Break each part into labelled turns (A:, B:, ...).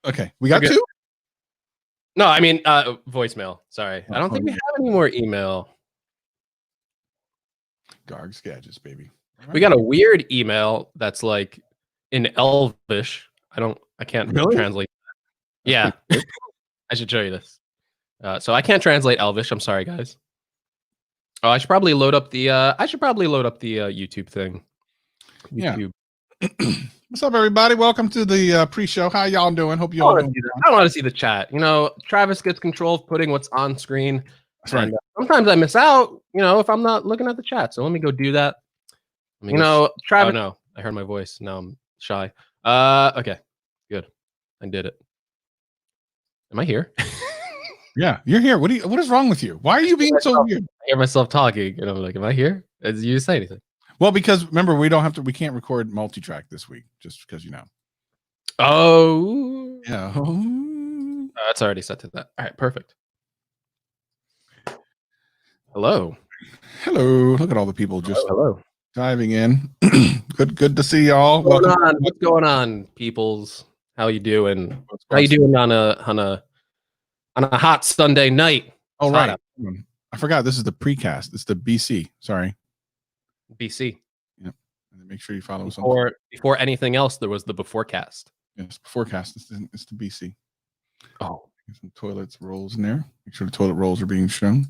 A: Okay, we got two?
B: No, I mean voicemail. Sorry. I don't think we have any more email.
A: Garg's Gadgets, baby.
B: Right. We got a weird email that's like in Elvish. I can't translate that. Yeah. I should show you this. So I can't translate Elvish. I'm sorry, guys. Oh, I should probably load up the YouTube thing.
A: YouTube. Yeah. What's up, everybody? Welcome to the pre-show. How y'all doing? Hope you all doing.
B: I want to see the chat. You know, Travis gets control of putting what's on screen.
A: That's right.
B: And, sometimes I miss out, if I'm not looking at the chat. So let me go do that. Travis. Oh no, I heard my voice. Now I'm shy. Okay, good. I did it. Am I here?
A: Yeah, you're here. What is wrong with you? Why are you being so weird?
B: I hear myself talking, and I'm like, am I here? Did you say anything?
A: Well, because remember, we can't record multi-track this week, just because
B: Oh.
A: Yeah.
B: That's already set to that. All right, perfect. Hello.
A: Hello. Look at all the people just diving in. Good to see y'all.
B: What's going on, peoples? How you doing? How you doing on a hot Sunday night?
A: Oh, right. I forgot this is the precast. It's the BC. Sorry.
B: BC.
A: Yep. And make sure you follow us
B: before anything else. There was the beforecast.
A: Yes, beforecast. It's the BC.
B: Oh,
A: some toilets rolls in there. Make sure the toilet rolls are being shown.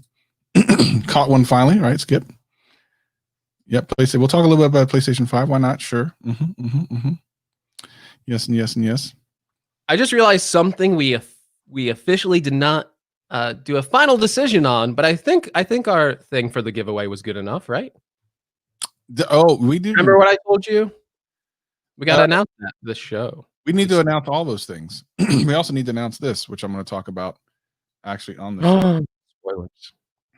A: Caught one finally, right? Skip. Yep. PlayStation. We'll talk a little bit about PlayStation 5. Why not? Sure. Yes and yes and yes.
B: I just realized something we officially did not do a final decision on, but I think our thing for the giveaway was good enough, right?
A: We did.
B: Remember what I told you? We got to announce that this show.
A: We need to announce all those things. We also need to announce this, which I'm going to talk about actually on the show.
B: Spoilers.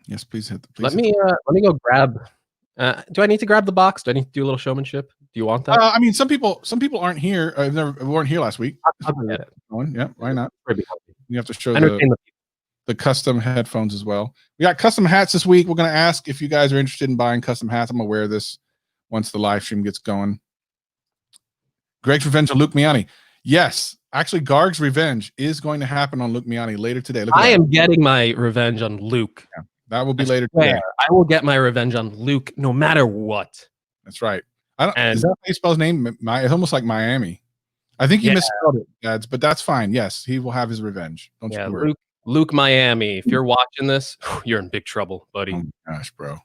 A: Yes, please hit.
B: Let me go grab. Do I need to grab the box? Do I need to do a little showmanship? Do you want that?
A: I mean, some people aren't here. Weren't here last week.
B: I'll get it.
A: Yeah, why not? You have to show the custom headphones as well. We got custom hats this week. We're going to ask if you guys are interested in buying custom hats. I'm going to wear this once the live stream gets going. Greg's Revenge of Luke Miani. Yes, actually, Garg's Revenge is going to happen on Luke Miani later today.
B: I am getting my revenge on Luke.
A: Yeah, that will be later today.
B: I will get my revenge on Luke no matter what.
A: That's right. Is that how you spell his name? It's almost like Miami. I think you misspelled it, Dads, but that's fine. Yes, he will have his revenge. Don't you worry.
B: Luke Miami. If you're watching this, you're in big trouble, buddy.
A: Oh my gosh, bro.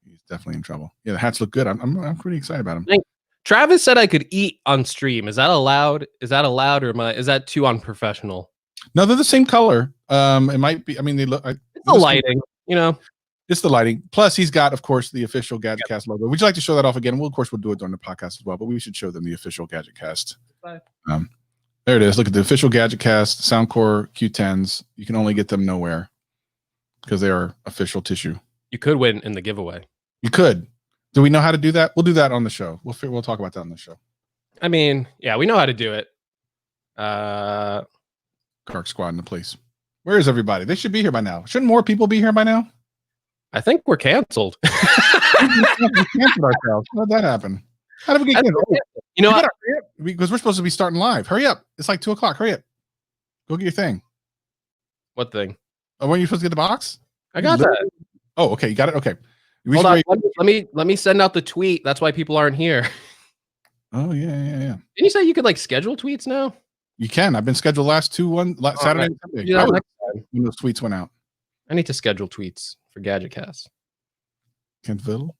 A: He's definitely in trouble. Yeah, the hats look good. I'm pretty excited about him.
B: Travis said I could eat on stream. Is that allowed? Is or is that too unprofessional?
A: No, they're the same color. It might be. I mean, they look.
B: It's the lighting,
A: It's the lighting. Plus, he's got, of course, the official GadgetCast logo. Would you like to show that off again? We'll do it during the podcast as well, but we should show them the official GadgetCast. There it is. Look at the official GadgetCast Soundcore Q10s. You can only get them nowhere because they are official tissue.
B: You could win in the giveaway.
A: You could. Do we know how to do that? We'll do that on the show. We'll talk about that on the show.
B: I mean, yeah, we know how to do it.
A: Garg Squad in the place. Where is everybody? They should be here by now. Shouldn't more people be here by now?
B: I think we're canceled.
A: We canceled ourselves. How did that happen? How did we get canceled? Because we're supposed to be starting live. Hurry up. It's like 2:00. Hurry up. Go get your thing.
B: What thing?
A: Oh, when are you supposed to get the box?
B: I got that.
A: Oh, okay. You got it? Okay.
B: Hold on. Let me send out the tweet. That's why people aren't here.
A: Oh, yeah.
B: Didn't you say you could schedule tweets now?
A: You can. I've been scheduled last Saturday and Sunday. When those tweets went out.
B: I need to schedule tweets for GadgetCast.
A: Kentville?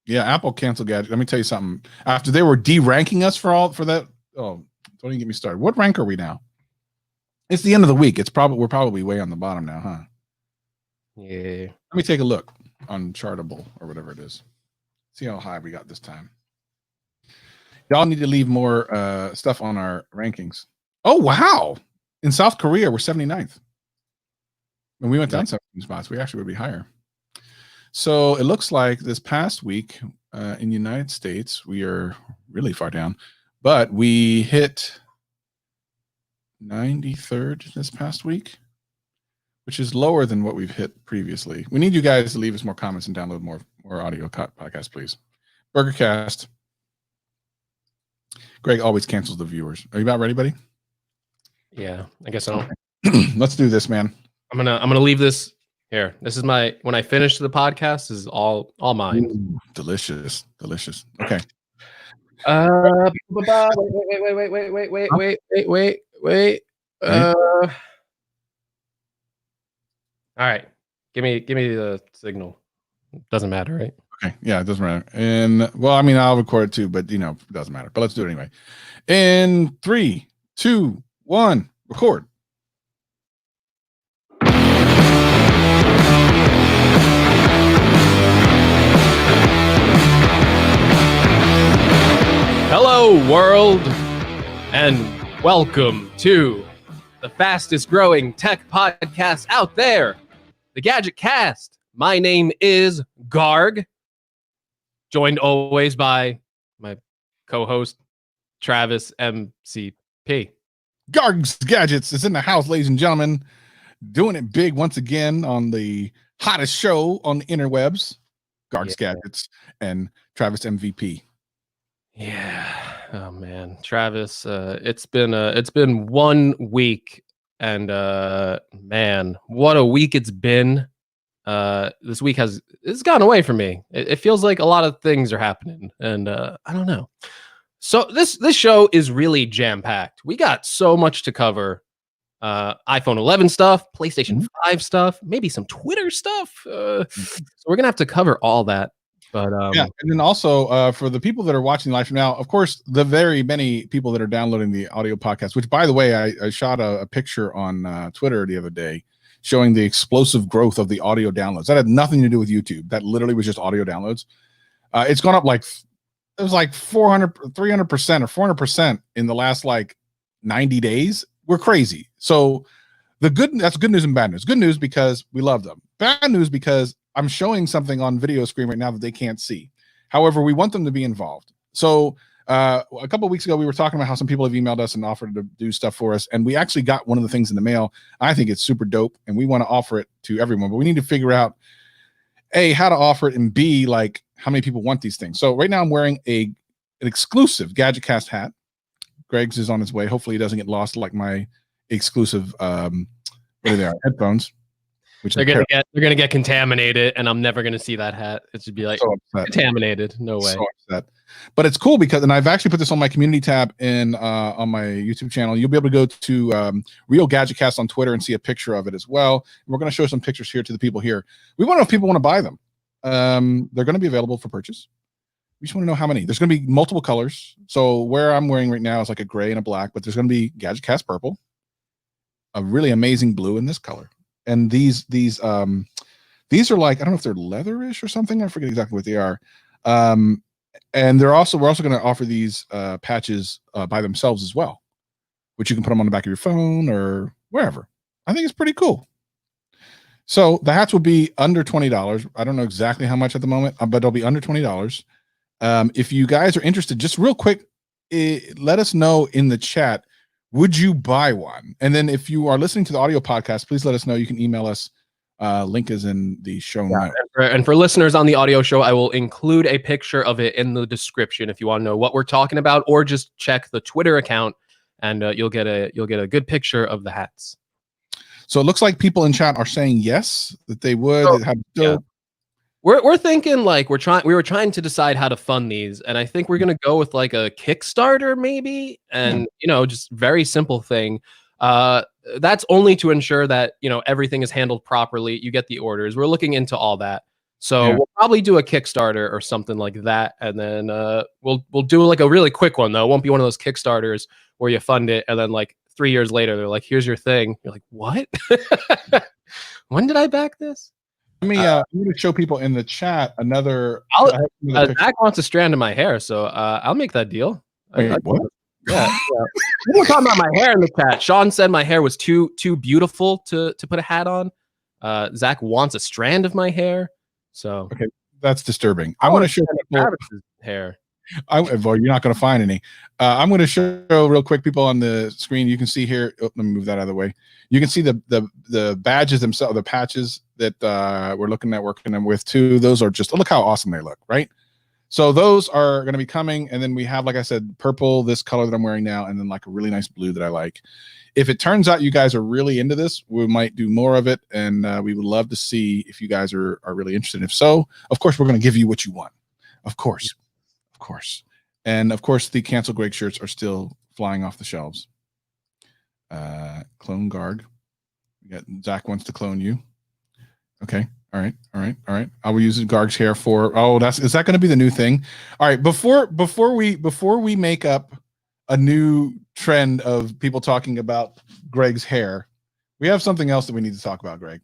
A: Yeah, Apple canceled Gadget. Let me tell you something. After they were de-ranking us for that. Oh, don't even get me started. What rank are we now? It's the end of the week. We're probably way on the bottom now, huh?
B: Yeah.
A: Let me take a look on Chartable or whatever it is. See how high we got this time. Y'all need to leave more stuff on our rankings. Oh, wow. In South Korea, we're 79th. When we went down 17 spots, we actually would be higher. So it looks like this past week in the United States, we are really far down, but we hit 93rd this past week, which is lower than what we've hit previously. We need you guys to leave us more comments and download more audio podcasts, please. BurgerCast. Greg always cancels the viewers. Are you about ready, buddy?
B: Yeah, I guess so.
A: Let's do this, man.
B: I'm gonna leave this here. This is when I finish the podcast. This is all mine.
A: Ooh, delicious. Okay.
B: Wait. All right. Give me the signal. Doesn't matter, right?
A: Okay. Yeah, it doesn't matter. And well, I mean, I'll record it too, but it doesn't matter. But let's do it anyway. In 3, 2, 1, record.
B: Hello, world, and welcome to the fastest growing tech podcast out there, the Gadget Cast. My name is Garg, joined always by my co-host, Travis MCP.
A: Garg's Gadgets is in the house, ladies and gentlemen, doing it big once again on the hottest show on the interwebs, Garg's Gadgets and Travis MVP.
B: Yeah. Oh man, Travis. It's been 1 week, and man, what a week it's been. This week it's gone away from me. It feels like a lot of things are happening, and I don't know. So this show is really jam packed. We got so much to cover. iPhone 11 stuff, PlayStation 5 stuff, maybe some Twitter stuff. So we're gonna have to cover all that. But
A: yeah, and then also for the people that are watching live from now, of course, the very many people that are downloading the audio podcast, which by the way, I shot a picture on Twitter the other day showing the explosive growth of the audio downloads. That had nothing to do with YouTube. That literally was just audio downloads. It's gone up it was like 300% or 400% in the last 90 days. We're crazy. So that's good news and bad news. Good news because we love them. Bad news because I'm showing something on video screen right now that they can't see. However, we want them to be involved. So a couple of weeks ago, we were talking about how some people have emailed us and offered to do stuff for us. And we actually got one of the things in the mail. I think it's super dope and we want to offer it to everyone, but we need to figure out A, how to offer it, and B, how many people want these things. So right now I'm wearing an exclusive Gadget Cast hat. Greg's is on his way. Hopefully he doesn't get lost like my exclusive headphones.
B: They're gonna get contaminated, and I'm never gonna see that hat. It should be contaminated. No way.
A: So upset. But it's cool because, and I've actually put this on my community tab on my YouTube channel. You'll be able to go to Real Gadget Cast on Twitter and see a picture of it as well. And we're going to show some pictures here to the people here. We want to know if people want to buy them. They're going to be available for purchase. We just want to know how many. There's going to be multiple colors. So where I'm wearing right now is like a gray and a black, but there's going to be Gadget Cast purple, a really amazing blue in this color. And these are I don't know if they're leatherish or something. I forget exactly what they are. And we're also going to offer these patches by themselves as well, which you can put them on the back of your phone or wherever. I think it's pretty cool. So the hats will be under $20. I don't know exactly how much at the moment, but they'll be under $20. If you guys are interested, just real quick, let us know in the chat. Would you buy one? And then if you are listening to the audio podcast, please let us know. You can email us. Link is in the show notes.
B: And for listeners on the audio show, I will include a picture of it in the description if you want to know what we're talking about, or just check the Twitter account and you'll get a good picture of the hats.
A: So it looks like people in chat are saying yes, that they would.
B: Yeah. We're thinking we were trying to decide how to fund these, and I think we're gonna go with a Kickstarter maybe, and just very simple thing. That's only to ensure that everything is handled properly. You get the orders. We're looking into all that, so we'll probably do a Kickstarter or something like that, and then we'll do a really quick one though. It won't be one of those Kickstarters where you fund it and then 3 years later they're like, "Here's your thing." You're like, "What? When did I back this?"
A: I'm going to show people in the chat another.
B: Zach wants a strand of my hair, so I'll make that deal.
A: Wait, what?
B: Yeah. We were talking about my hair in the chat. Sean said my hair was too beautiful to put a hat on. Zach wants a strand of my hair, so
A: okay, that's disturbing. I want to show
B: Travis's hair.
A: Well, you're not going to find any. I'm going to show real quick people on the screen. You can see here. Oh, let me move that out of the way. You can see the badges themselves, the patches that we're working them with too. Those are just, look how awesome they look, right? So those are going to be coming, and then we have, like I said, purple, this color that I'm wearing now, and then like a really nice blue that I like. If it turns out you guys are really into this, we might do more of it, and we would love to see if you guys are really interested. If so, of course, we're going to give you what you want. Of course. And of course, the Cancel Greg shirts are still flying off the shelves. Clone Garg. We got Zach wants to clone you. Okay. All right. I will use Garg's hair for. Oh, is that going to be the new thing? All right. Before we make up a new trend of people talking about Greg's hair, we have something else that we need to talk about, Greg.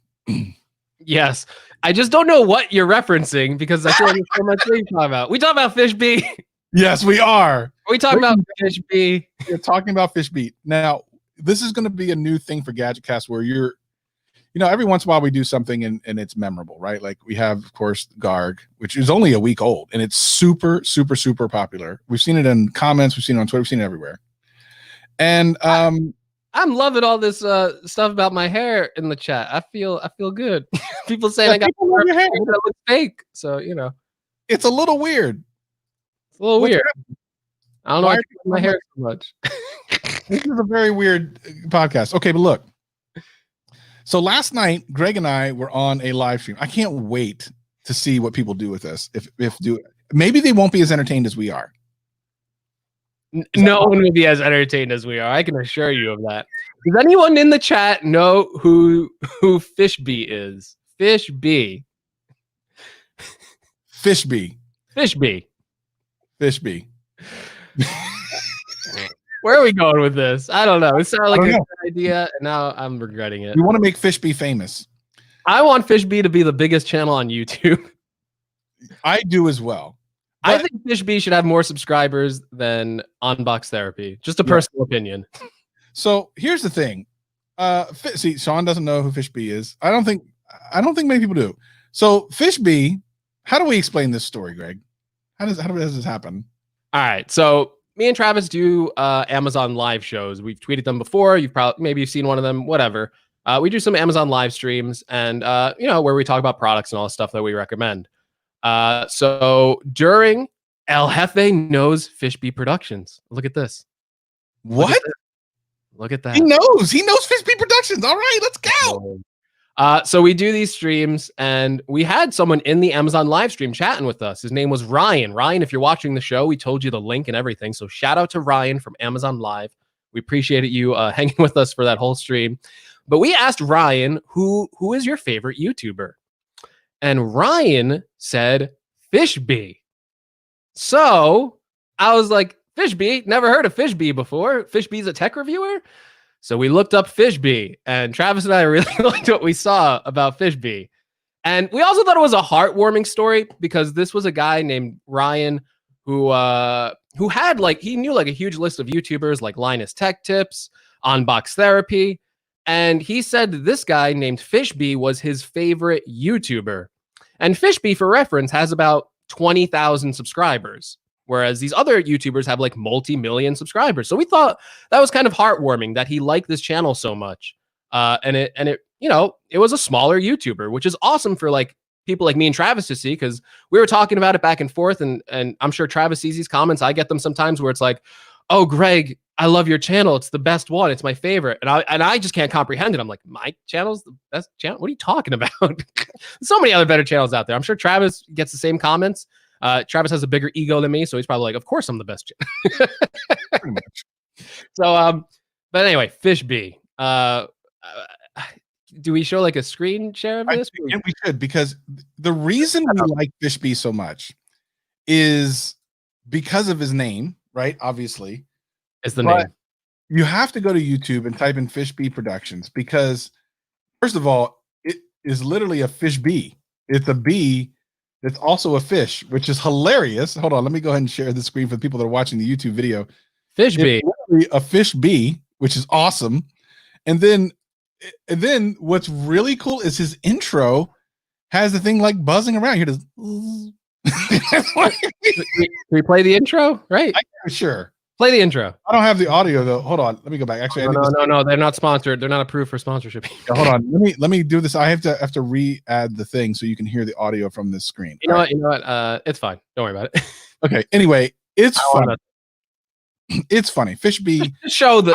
B: Yes. I just don't know what you're referencing because I feel like there's so much things to talk about. We talk about Fish B.
A: Yes, we are.
B: We talk about Fish B.
A: We're talking about Fish B. Now, this is going to be a new thing for GadgetCast where you're, every once in a while we do something and it's memorable, right? Like we have, of course, Garg, which is only a week old, and it's super, super, super popular. We've seen it in comments, we've seen it on Twitter, we've seen it everywhere. And
B: I'm loving all this stuff about my hair in the chat. I feel good. People saying I got
A: your hair
B: that looks fake. So
A: it's a little weird.
B: It's a little weird. I don't know why my hair so much.
A: This is a very weird podcast. Okay, but look. So last night, Greg and I were on a live stream. I can't wait to see what people do with this. Maybe they won't be as entertained as we are.
B: No one will be as entertained as we are. I can assure you of that. Does anyone in the chat know who Fish B is? Fish B.
A: Fish B.
B: Fish B.
A: Fish B.
B: Where are we going with this? I don't know. It sounded like a good idea, and now I'm regretting it.
A: We want to make Fish B famous.
B: I want Fish B to be the biggest channel on YouTube.
A: I do as well.
B: I think Fish B should have more subscribers than Unbox Therapy. Just a personal opinion.
A: So here's the thing. See, Sean doesn't know who Fish B is. I don't think many people do. So Fish B, how do we explain this story, Greg? How does this happen?
B: All right. So me and Travis do Amazon live shows. We've tweeted them before. Maybe you've seen one of them, whatever. We do some Amazon live streams and where we talk about products and all the stuff that we recommend. So during El Jefe knows Fish B Productions. Look at this.
A: What?
B: Look at that.
A: He knows Fish B Productions. All right, let's go.
B: So we do these streams, and we had someone in the Amazon live stream chatting with us. His name was Ryan. Ryan, if you're watching the show, we told you the link and everything. So shout out to Ryan from Amazon Live. We appreciated you hanging with us for that whole stream. But we asked Ryan, who is your favorite YouTuber? And Ryan said Fish B. So I was like, Fish B? Never heard of Fish B before. Fish B's a tech reviewer? So we looked up Fish B, and Travis and I really liked what we saw about Fish B. And we also thought it was a heartwarming story because this was a guy named Ryan who had he knew a huge list of YouTubers like Linus Tech Tips, Unbox Therapy. And he said this guy named Fish B was his favorite YouTuber. And Fish B, for reference, has about 20,000 subscribers, whereas these other YouTubers have multi-million subscribers. So we thought that was kind of heartwarming that he liked this channel so much. And it was a smaller YouTuber, which is awesome for people like me and Travis to see, because we were talking about it back and forth, and I'm sure Travis sees these comments. I get them sometimes where it's like, oh, Greg, I love your channel. It's the best one. It's my favorite. And I just can't comprehend it. I'm like, my channel's the best channel? What are you talking about? So many other better channels out there. I'm sure Travis gets the same comments. Travis has a bigger ego than me, so he's probably like, of course I'm the best. Pretty much. So, but anyway, Fish B. Do we show a screen share of this?
A: Yeah, we should, because the reason we like Fish B so much is because of his name, right? Obviously,
B: is the name.
A: You have to go to YouTube and type in Fish B Productions because, first of all, it is literally a fish bee. It's a bee. It's also a fish, which is hilarious. Hold on, let me go ahead and share the screen for the people that are watching the YouTube video.
B: Fish bee.
A: A fish bee, which is awesome. And then what's really cool is his intro has the thing buzzing around. Here it is.
B: Can we play the intro? Right?
A: Sure.
B: Play the intro.
A: I don't have the audio though. Hold on. Let me go back. Actually,
B: no. They're not sponsored. They're not approved for sponsorship.
A: Yeah, hold on. Let me do this. I have to re-add the thing so you can hear the audio from this screen.
B: You know what? It's fine. Don't worry about it.
A: Okay. Anyway, it's funny. It's funny. Fish B.
B: Just show the.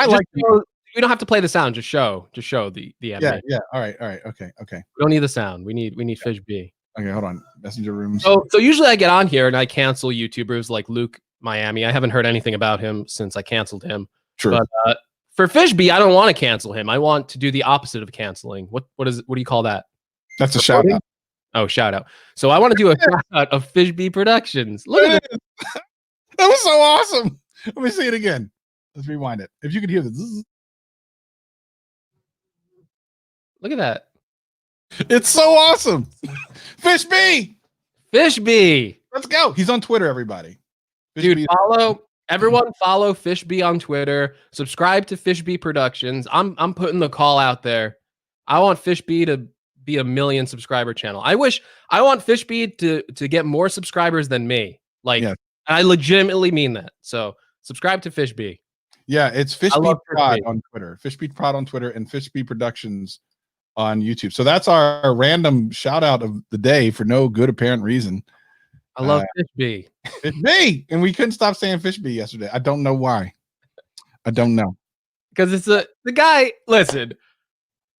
B: We don't have to play the sound. Just show the animation.
A: Yeah. All right. Okay. We
B: don't need the sound. We need Fish B.
A: Okay. Hold on. Messenger rooms.
B: So usually I get on here and I cancel YouTubers like Luke Miami. I haven't heard anything about him since I canceled him.
A: True.
B: But for Fish B, I don't want to cancel him. I want to do the opposite of canceling. What do you call that?
A: That's a shout out.
B: Oh, shout out. So I want to do a shout out of Fish B Productions. Look at it.
A: That was so awesome. Let me see it again. Let's rewind it. If you could hear this.
B: Look at that.
A: It's so awesome. Fish B.
B: Fish B.
A: Let's go. He's on Twitter, everybody.
B: Dude, everyone follow Fish B on Twitter. Subscribe to Fish B Productions. I'm putting the call out there. I want Fish B to be a 1 million subscriber channel. I want Fish B to get more subscribers than me. Like, yeah. I legitimately mean that. So subscribe to Fish B.
A: Yeah, it's Fish B Prod on Twitter. Fish B Prod on Twitter and Fish B Productions on YouTube. So that's our random shout out of the day for no good apparent reason.
B: I love Fish B.
A: Fish B, and we couldn't stop saying Fish B yesterday. I don't know why. I don't know.
B: Because it's the guy. Listen,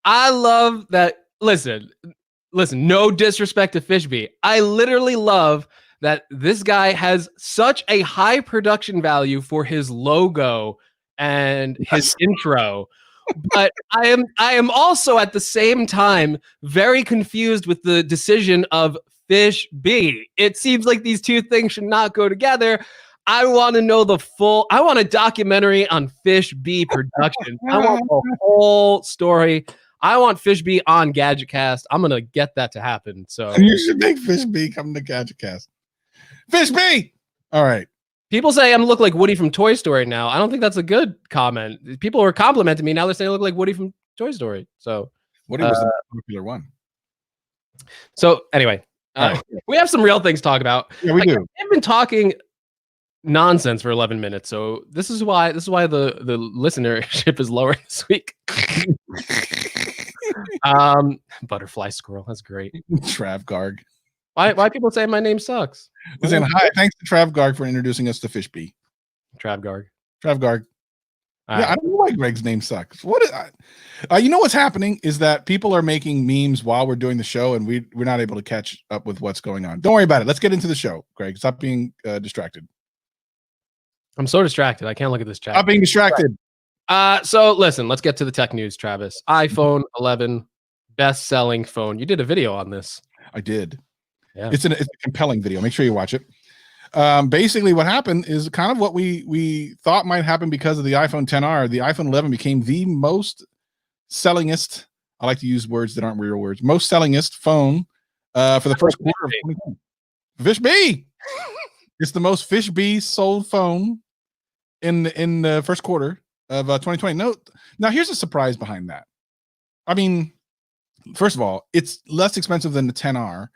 B: I love that. Listen. No disrespect to Fish B. I literally love that this guy has such a high production value for his logo and his intro. But I am also at the same time very confused with the decision of Fish B. It seems like these two things should not go together. I want to know I want a documentary on Fish B Productions. I want the whole story. I want Fish B on GadgetCast. I'm going to get that to happen. So
A: you should make Fish B come to GadgetCast. Fish B! All right.
B: People say I look like Woody from Toy Story now. I don't think that's a good comment. People are complimenting me. Now they're saying I look like Woody from Toy Story. So
A: Woody was the popular one.
B: So anyway, we have some real things to talk about.
A: Yeah, we do.
B: I've been talking nonsense for 11 minutes. So this is why the listenership is lower this week. Butterfly squirrel. That's great.
A: Trav Garg.
B: Why people say my name sucks?
A: Saying, hi, thanks to Trav Garg for introducing us to Fish B.
B: Trav Garg.
A: Yeah, I don't know why Greg's name sucks. You know what's happening is that people are making memes while we're doing the show, and we're not able to catch up with what's going on. Don't worry about it. Let's get into the show, Greg. Stop being distracted.
B: I'm so distracted. I can't look at this chat.
A: Stop being distracted.
B: So listen, let's get to the tech news, Travis. iPhone 11, best-selling phone. You did a video on this.
A: I did.
B: Yeah.
A: It's a compelling video. Make sure you watch it. Basically, what happened is kind of what we thought might happen because of the iPhone XR. The iPhone 11 became the most sellingest. I like to use words that aren't real words. Most sellingest phone for the first quarter of 2020. Fish B. It's the most Fish B sold phone in the first quarter of 2020. Now here's a surprise behind that. I mean, first of all, it's less expensive than the XR.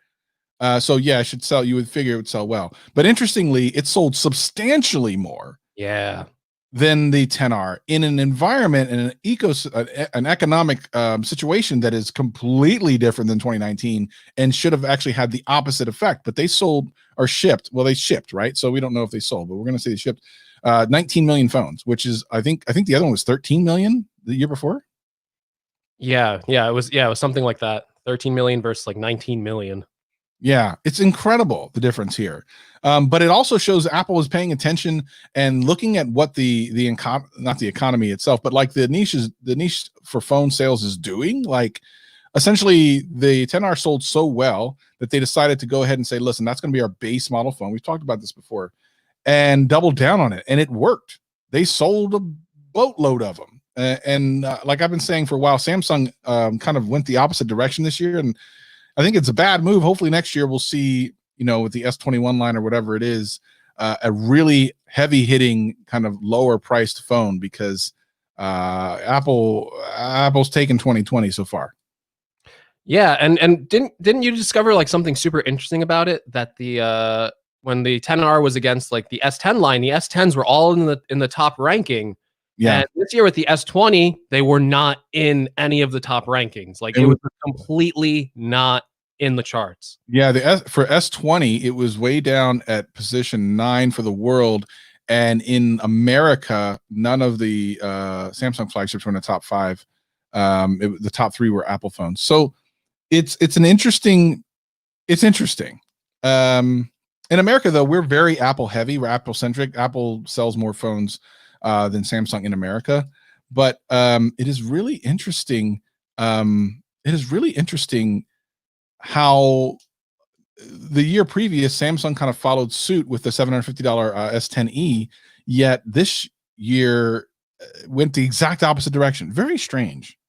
A: So yeah, it should sell. You would figure it would sell well, but interestingly, it sold substantially more.
B: Yeah,
A: than the XR in an environment and an economic situation that is completely different than 2019 and should have actually had the opposite effect. But they sold or shipped. Well, they shipped, right? So we don't know if they sold, but we're going to say they shipped 19 million phones, which is I think the other one was 13 million the year before.
B: Yeah, it was something like that. 13 million versus like 19 million.
A: Yeah, it's incredible the difference here. But it also shows Apple is paying attention and looking at what not the economy itself, but like the niche for phone sales is doing. Like essentially the XR sold so well that they decided to go ahead and say, listen, that's going to be our base model phone. We've talked about this before and double down on it. And it worked. They sold a boatload of them. And like I've been saying for a while, Samsung kind of went the opposite direction this year. And I think it's a bad move. Hopefully next year we'll see, with the S21 line or whatever it is, a really heavy hitting kind of lower priced phone because Apple's taken 2020 so far.
B: Yeah, and didn't you discover like something super interesting about it, that the when the 10R was against like the S10 line, the S10s were all in the top ranking.
A: Yeah.
B: And this year with the S20, they were not in any of the top rankings. Like it was completely not in the charts.
A: Yeah, for S20, it was way down at position 9 for the world. And in America, none of the Samsung flagships were in the top 5. The top 3 were Apple phones. So it's interesting. In America, though, we're very Apple heavy. We're Apple centric. Apple sells more phones than Samsung in America. But it is really interesting. How the year previous Samsung kind of followed suit with the $750 S10e, yet this year went the exact opposite direction. Very strange.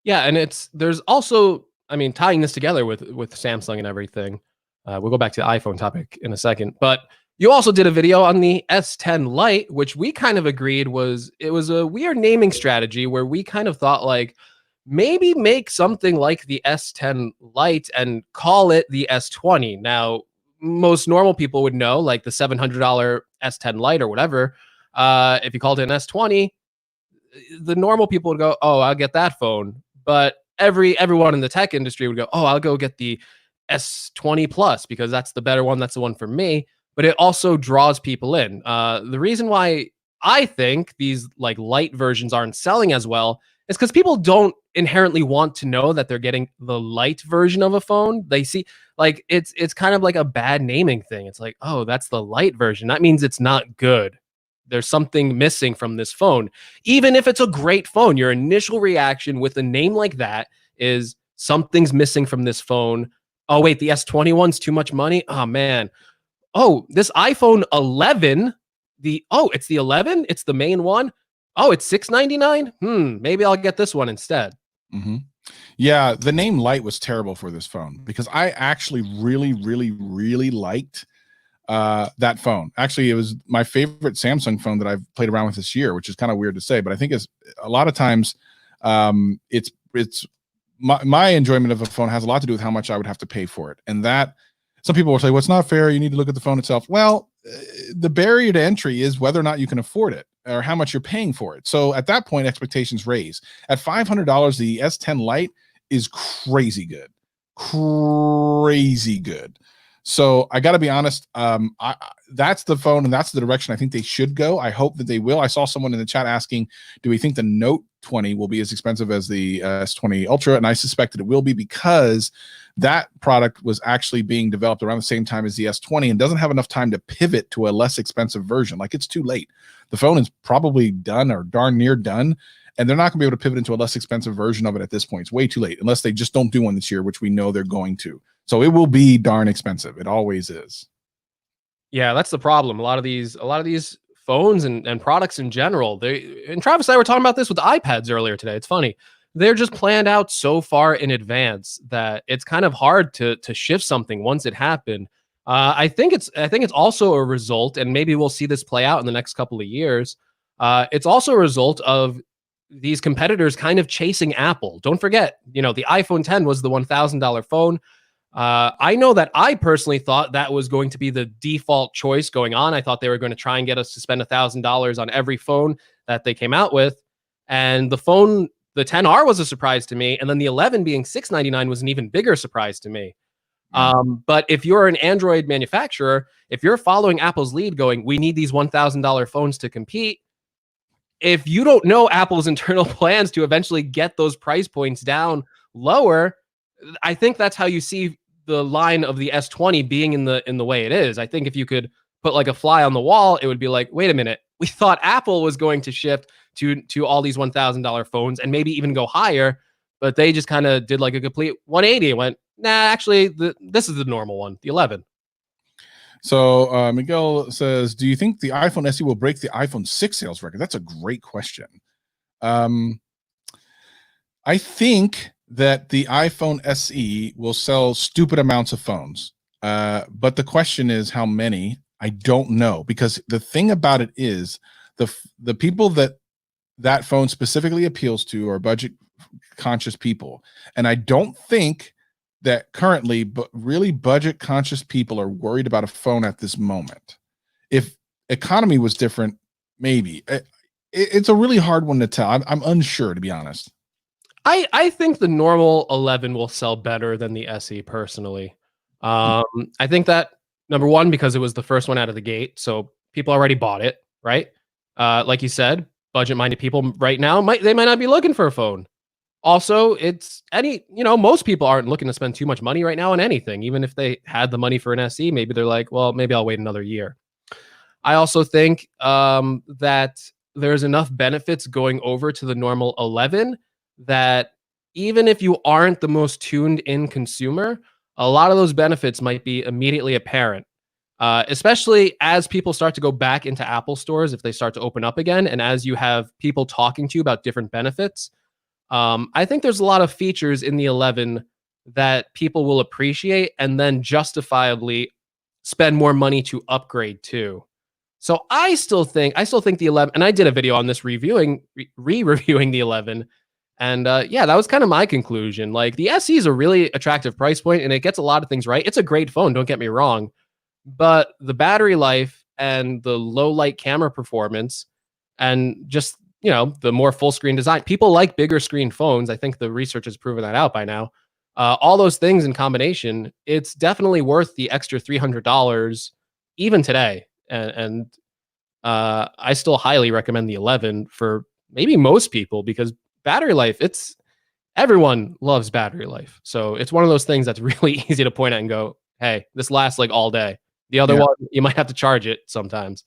B: Yeah, and there's also, I mean, tying this together with Samsung and everything. We'll go back to the iPhone topic in a second, but you also did a video on the S10 Lite, which we kind of agreed was a weird naming strategy where we kind of thought like maybe make something like the S10 Lite and call it the S20. Now, most normal people would know like the $700 S10 Lite or whatever. If you called it an S20, the normal people would go, "Oh, I'll get that phone." But everyone in the tech industry would go, "Oh, I'll go get the S20 Plus because that's the better one. That's the one for me." But it also draws people in. The reason why I think these like light versions aren't selling as well is because people don't inherently want to know that they're getting the light version of a phone. They see like it's kind of like a bad naming thing. It's like, oh, that's the light version. That means it's not good. There's something missing from this phone. Even if it's a great phone, your initial reaction with a name like that is something's missing from this phone. Oh, wait, the S21's too much money. Oh, man. Oh, this iPhone 11, it's the 11? It's the main one? Oh, it's $699? Maybe I'll get this one instead.
A: Mm-hmm. Yeah, the name Lite was terrible for this phone because I actually really, really, really liked that phone. Actually, it was my favorite Samsung phone that I've played around with this year, which is kind of weird to say, but I think it's a lot of times it's my enjoyment of a phone has a lot to do with how much I would have to pay for it. And that some people will say, well, it's not fair. You need to look at the phone itself. Well, the barrier to entry is whether or not you can afford it or how much you're paying for it. So at that point, expectations raise. At $500, the S10 Lite is crazy good. Crazy good. So I got to be honest. That's the phone and that's the direction I think they should go. I hope that they will. I saw someone in the chat asking, do we think the Note 20 will be as expensive as the S20 Ultra? And I suspect that it will be because that product was actually being developed around the same time as the S20 and doesn't have enough time to pivot to a less expensive version. Like it's too late. The phone is probably done or darn near done. And they're not going to be able to pivot into a less expensive version of it at this point. It's way too late, unless they just don't do one this year, which we know they're going to. So it will be darn expensive. It always is.
B: Yeah, that's the problem. A lot of these phones and products in general, and Travis and I were talking about this with the iPads earlier today. It's funny. They're just planned out so far in advance that it's kind of hard to shift something once it happened. I think it's also a result, and maybe we'll see this play out in the next couple of years. It's also a result of these competitors kind of chasing Apple. Don't forget, the iPhone 10 was the $1,000 phone. I know that I personally thought that was going to be the default choice going on. I thought they were going to try and get us to spend $1,000 on every phone that they came out with. And the 10R was a surprise to me. And then the 11 being $699 was an even bigger surprise to me. But if you're an Android manufacturer, if you're following Apple's lead going, we need these $1,000 phones to compete. If you don't know Apple's internal plans to eventually get those price points down lower, I think that's how you see the line of the S20 being in the way it is. I think if you could put like a fly on the wall, it would be like, wait a minute, we thought Apple was going to shift to all these $1,000 phones and maybe even go higher, but they just kind of did like a complete 180 and went, nah, actually, this is the normal one, the 11.
A: So Miguel says, do you think the iPhone SE will break the iPhone 6 sales record? That's a great question. I think that the iPhone SE will sell stupid amounts of phones. But the question is how many? I don't know, because the thing about it is the people that phone specifically appeals to are budget conscious people. And I don't think that currently, but really budget conscious people are worried about a phone at this moment. If economy was different, maybe. It's a really hard one to tell. I'm unsure, to be honest.
B: I think the normal 11 will sell better than the SE personally. I think that number one, because it was the first one out of the gate, so people already bought it, right? Like you said, budget-minded people right now might not be looking for a phone. Also, it's most people aren't looking to spend too much money right now on anything. Even if they had the money for an SE, maybe they're like, well, maybe I'll wait another year. I also think that there's enough benefits going over to the normal 11 that even if you aren't the most tuned in consumer, a lot of those benefits might be immediately apparent, especially as people start to go back into Apple stores, if they start to open up again, and as you have people talking to you about different benefits. I think there's a lot of features in the 11 that people will appreciate and then justifiably spend more money to upgrade to. So I still think the 11, and I did a video on this reviewing the 11. And yeah, that was kind of my conclusion. Like, the SE is a really attractive price point and it gets a lot of things right. It's a great phone, don't get me wrong. But the battery life and the low light camera performance and just, the more full screen design, people like bigger screen phones. I think the research has proven that out by now. All those things in combination, it's definitely worth the extra $300 even today. And I still highly recommend the 11 for maybe most people, because battery life, everyone loves battery life. So it's one of those things that's really easy to point at and go, hey, this lasts like all day. The other one, you might have to charge it sometimes.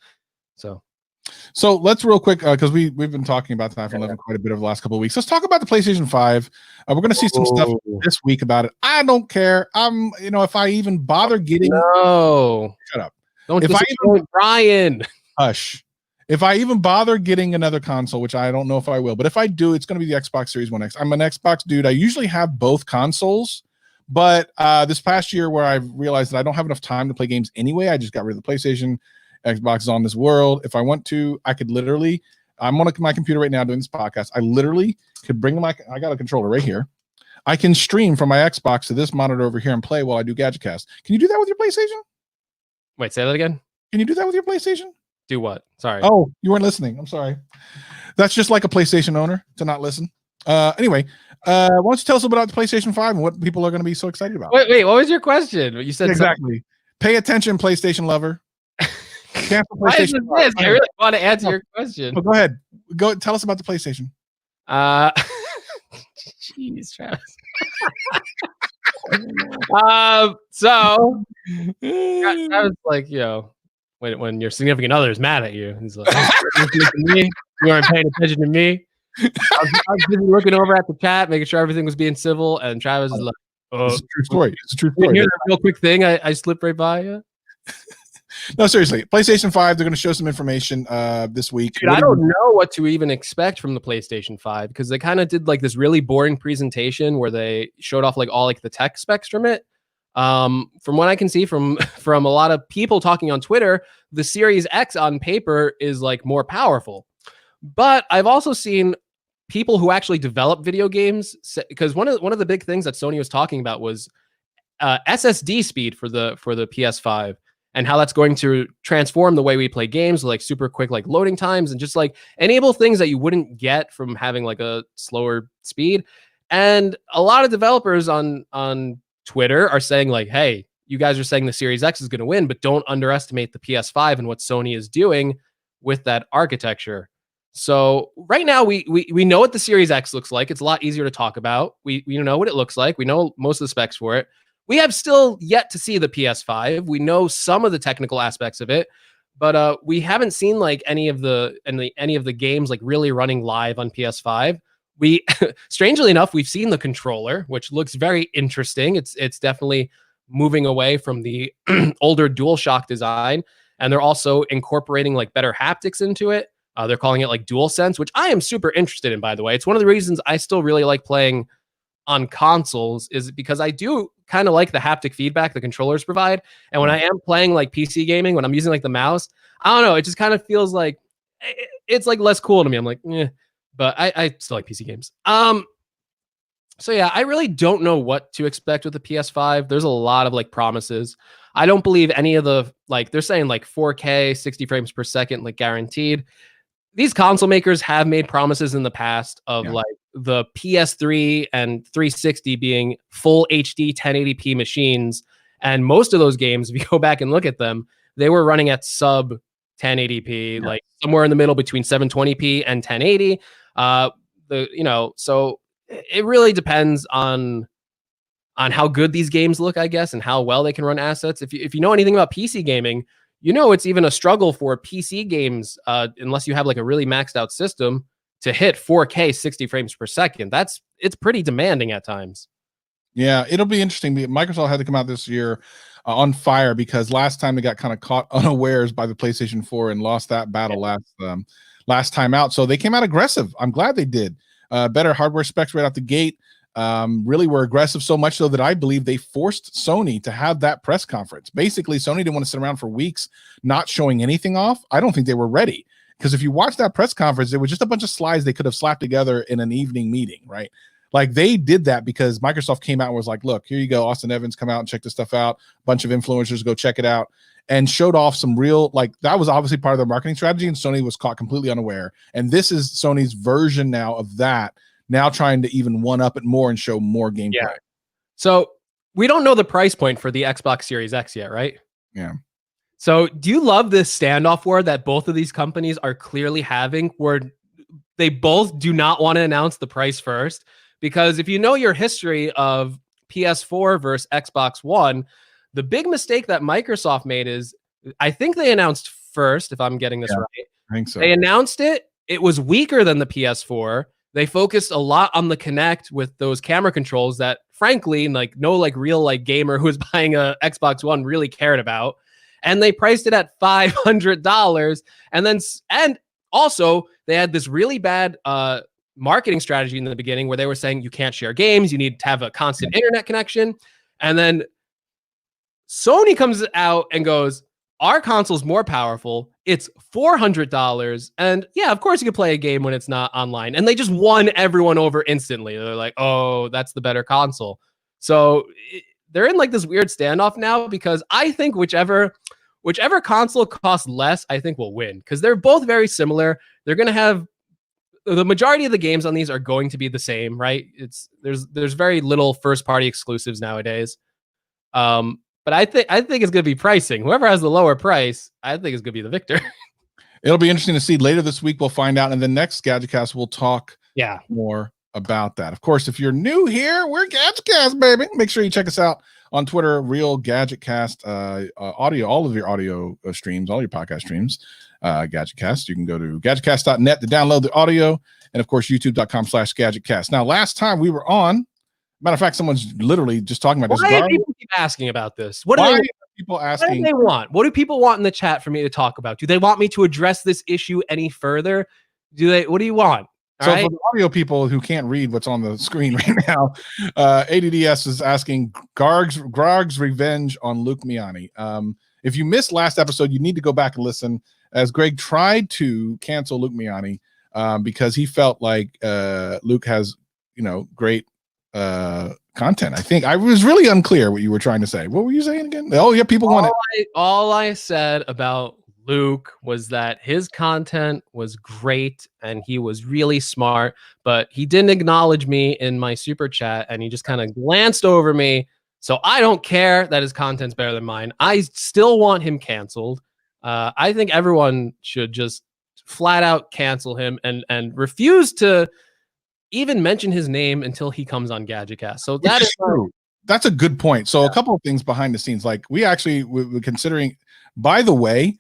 B: So
A: let's real quick, because we've been talking about the iPhone 11 quite a bit over the last couple of weeks. Let's talk about the PlayStation 5. We're going to see some stuff this week about it. I don't care. If I even bother getting.
B: No,
A: shut up.
B: Don't disappoint Brian.
A: Hush. If I even bother getting another console, which I don't know if I will, but if I do, it's going to be the Xbox Series One X. I'm an Xbox dude. I usually have both consoles, but this past year, where I've realized that I don't have enough time to play games anyway, I just got rid of the PlayStation. Xbox is on this world. If I want to, I could literally, I'm on my computer right now doing this podcast. I literally could bring I got a controller right here. I can stream from my Xbox to this monitor over here and play while I do GadgetCast. Can you do that with your PlayStation?
B: Wait, say that again.
A: Can you do that with your PlayStation?
B: Do what? Sorry.
A: Oh, you weren't listening. I'm sorry. That's just like a PlayStation owner to not listen. Anyway, why don't you tell us about the PlayStation 5 and what people are going to be so excited about?
B: Wait, what was your question? You said
A: exactly. Something. Pay attention, PlayStation lover.
B: Why is this? I really want to answer your question.
A: Well, go ahead. Go tell us about the PlayStation.
B: Jeez, Travis. So I was like, when your significant other is mad at you, he's like, you weren't paying attention to me. I was busy looking over at the chat, making sure everything was being civil, and Travis is like,
A: it's a true story. It's a true story.
B: Here's a real quick thing. I slipped right by you.
A: No, seriously. PlayStation 5, they're going to show some information this week.
B: Dude, I don't know what to even expect from the PlayStation 5, because they kind of did like this really boring presentation where they showed off like all like the tech specs from it. From what I can see from a lot of people talking on Twitter, the Series X on paper is like more powerful. But I've also seen people who actually develop video games, because one of the big things that Sony was talking about was SSD speed for the PS5. And how that's going to transform the way we play games, like super quick, like loading times, and just like enable things that you wouldn't get from having like a slower speed. And a lot of developers on Twitter are saying like, hey, you guys are saying the Series X is going to win, but don't underestimate the PS5 and what Sony is doing with that architecture. So right now we know what the Series X looks like. It's a lot easier to talk about. We know what it looks like. We know most of the specs for it. We have still yet to see the PS5. We know some of the technical aspects of it, but we haven't seen like any of the games like really running live on PS5. We, strangely enough, we've seen the controller, which looks very interesting. It's definitely moving away from the older DualShock design, and they're also incorporating like better haptics into it. They're calling it like DualSense, which I am super interested in, by the way. It's one of the reasons I still really like playing on consoles, is because I do kind of like the haptic feedback the controllers provide. And when I am playing like PC gaming, when I'm using like the mouse, I don't know, it just kind of feels like it's like less cool to me. I'm like, but I still like PC games. So yeah, I really don't know what to expect with the PS5. There's a lot of like promises. I don't believe any of the like they're saying like 4K, 60 frames per second, like guaranteed. These console makers have made promises in the past of like the PS3 and 360 being full HD 1080p machines. And most of those games, if you go back and look at them, they were running at sub 1080p, like somewhere in the middle between 720p and 1080. So it really depends on how good these games look, I guess, and how well they can run assets. If you know anything about PC gaming, you know it's even a struggle for PC games, unless you have like a really maxed out system, to hit 4K 60 frames per second. It's pretty demanding at times.
A: Yeah, it'll be interesting. Microsoft had to come out this year on fire because last time they got kind of caught unawares by the PlayStation 4 and lost that battle last time out. So they came out aggressive. I'm glad they did. Better hardware specs right out the gate. Really were aggressive, so much so that I believe they forced Sony to have that press conference. Basically, Sony didn't want to sit around for weeks not showing anything off. I don't think they were ready, because if you watch that press conference, it was just a bunch of slides they could have slapped together in an evening meeting, right? Like they did that because Microsoft came out and was like, look, here you go, Austin Evans, come out and check this stuff out. A bunch of influencers go check it out, and showed off some real, like that was obviously part of their marketing strategy, and Sony was caught completely unaware. And this is Sony's version now of that, now trying to even one up it more and show more gameplay.
B: Yeah. So we don't know the price point for the Xbox Series X yet, right?
A: Yeah.
B: So do you love this standoff war that both of these companies are clearly having, where they both do not want to announce the price first? Because if you know your history of PS4 versus Xbox One, the big mistake that Microsoft made is, I think they announced first, if I'm getting this right.
A: I think so.
B: They announced it. It was weaker than the PS4. They focused a lot on the Kinect with those camera controls that, frankly, like no like real like gamer who was buying a Xbox One really cared about. And they priced it at $500. And also they had this really bad marketing strategy in the beginning where they were saying you can't share games, you need to have a constant internet connection. And then Sony comes out and goes, our console's more powerful. It's $400. And yeah, of course you can play a game when it's not online. And they just won everyone over instantly. They're like, oh, that's the better console. So they're in like this weird standoff now, because I think whichever console costs less, I think will win, because they're both very similar. They're going to have the majority of the games on these are going to be the same, right? There's very little first party exclusives nowadays. But I think it's going to be pricing. Whoever has the lower price, I think is going to be the victor.
A: It'll be interesting to see. Later this week, we'll find out. And the next GadgetCast, we'll talk more about that. Of course, if you're new here, we're GadgetCast, baby. Make sure you check us out on Twitter, Real GadgetCast, audio, all of your audio streams, all your podcast streams, GadgetCast. You can go to gadgetcast.net to download the audio. And of course, youtube.com/GadgetCast. Now, last time we were on, matter of fact, someone's literally just talking about this.
B: Why do people keep asking about this? What
A: Why
B: do
A: are people asking?
B: What do they want? What do people want in the chat for me to talk about? Do they want me to address this issue any further? What do you want?
A: So for the audio people who can't read what's on the screen right now, ADDS is asking Grog's revenge on Luke Miani. If you missed last episode, you need to go back and listen, as Greg tried to cancel Luke Miani because he felt like Luke has, great content. I think I was really unclear what you were trying to say. What were you saying again? Oh yeah, people want it.
B: All I said about Luke was that his content was great and he was really smart, but he didn't acknowledge me in my super chat and he just kind of glanced over me. So I don't care that his content's better than mine. I still want him canceled. I think everyone should just flat out cancel him and refuse to even mention his name until he comes on GadgetCast. So that is
A: true. That's a good point. So a couple of things behind the scenes, like we actually were considering, by the way,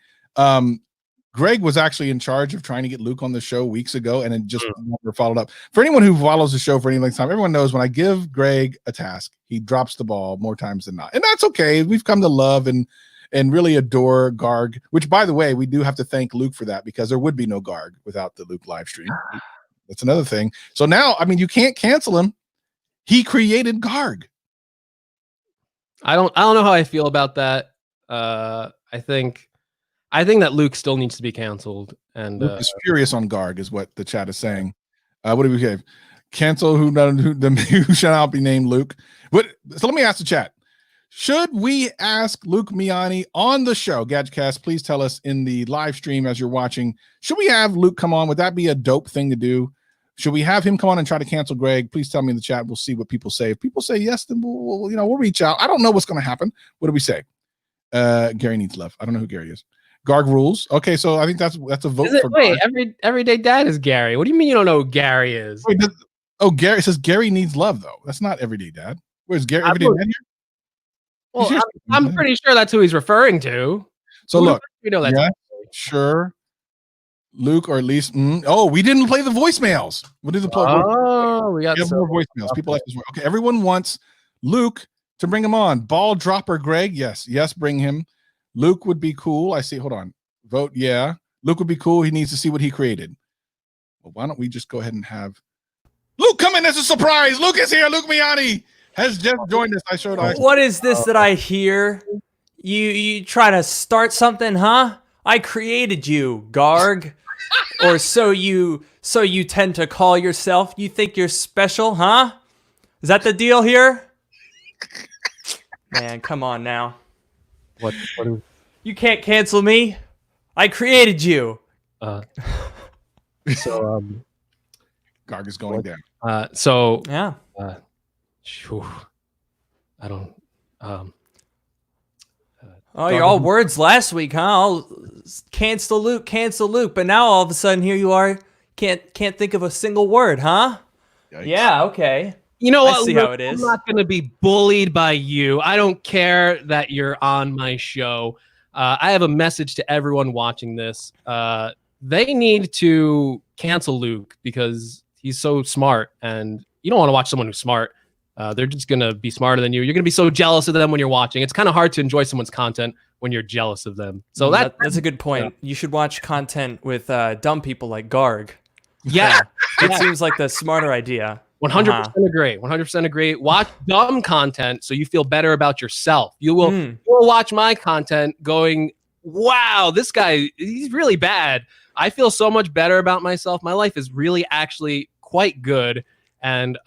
A: Greg was actually in charge of trying to get Luke on the show weeks ago, and it just never followed up. For anyone who follows the show for any length of time, everyone knows when I give Greg a task, he drops the ball more times than not. And that's okay. We've come to love and really adore Garg, which, by the way, we do have to thank Luke for that, because there would be no Garg without the Luke live stream. That's another thing. So now, I mean, you can't cancel him. He created Garg.
B: I don't know how I feel about that. I think that Luke still needs to be canceled. And
A: Luke is furious on Garg, is what the chat is saying. What do we give? Cancel who shall not be named Luke. So let me ask the chat. Should we ask Luke Miani on the show? Gadgetcast, please tell us in the live stream as you're watching. Should we have Luke come on? Would that be a dope thing to do? Should we have him come on and try to cancel Greg? Please tell me in the chat. We'll see what people say. If people say yes, then we'll reach out. I don't know what's going to happen. What do we say? Gary needs love. I don't know who Gary is. Garg rules. Okay, so I think that's a vote for.
B: Wait, everyday dad is Gary. What do you mean you don't know who Gary is?
A: Wait, Gary. It says Gary needs love though. That's not everyday dad. Where's Gary? Everyday dad here?
B: Well, I'm pretty sure that's who he's referring to.
A: So look,
B: you know that.
A: Yeah, sure. Luke, or at least we didn't play the voicemails. What did the play?
B: We got
A: more voicemails. People like this. Okay, everyone wants Luke to bring him on. Ball dropper Greg, yes, bring him. Luke would be cool. I see. Hold on. Vote yeah. Luke would be cool. He needs to see what he created. Well, why don't we just go ahead and have Luke come in as a surprise? Luke is here. Luke Miani has just joined us.
C: What is this that I hear? You try to start something, huh? I created you, Garg. Or so you tend to call yourself. You think you're special, huh? Is that the deal here? Man, come on now.
B: What
C: You can't cancel me. I created you.
B: So
A: Garg is going down.
C: Yeah.
B: I don't.
C: You're all words last week, huh? I'll cancel Luke, but now all of a sudden here you are, can't think of a single word, huh?
A: Yikes.
C: Yeah, okay.
B: You know what?
C: I see how it is.
B: I'm not going to be bullied by you. I don't care that you're on my show. I have a message to everyone watching this. They need to cancel Luke because he's so smart, and you don't want to watch someone who's smart. They're just going to be smarter than you. You're going to be so jealous of them when you're watching. It's kind of hard to enjoy someone's content when you're jealous of them. So
C: that's a good point. Yeah. You should watch content with dumb people like Garg.
B: Yeah.
C: It seems like the smarter idea.
B: 100% agree. 100% agree. Watch dumb content so you feel better about yourself. You will watch my content going, wow, this guy, he's really bad. I feel so much better about myself. My life is really actually quite good. And,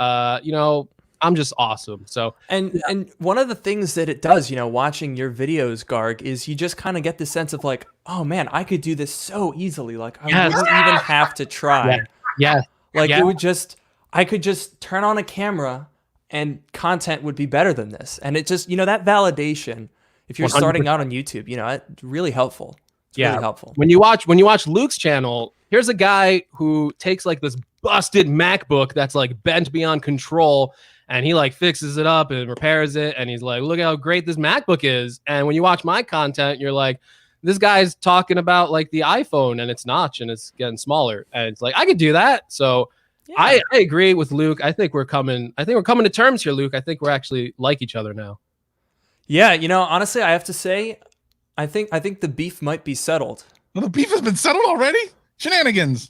B: I'm just awesome. So,
C: and one of the things that it does, watching your videos, Garg, is you just kind of get the sense of like, oh man, I could do this so easily. Like I wouldn't even have to try.
B: Yeah.
C: I could just turn on a camera and content would be better than this. And it just, that validation, if you're 100%. Starting out on YouTube, it's really helpful. It's really helpful.
B: When you watch Luke's channel, here's a guy who takes like this busted MacBook that's like bent beyond control, and he like fixes it up and repairs it, and he's like, look how great this MacBook is. And when you watch my content, you're like, this guy's talking about like the iPhone and its notch and it's getting smaller, and it's like, I could do that. So yeah. I agree with Luke. I think we're coming to terms here, Luke. I think we're actually like each other now.
C: Yeah, honestly, I have to say, I think the beef might be settled.
A: Well, the beef has been settled already? Shenanigans.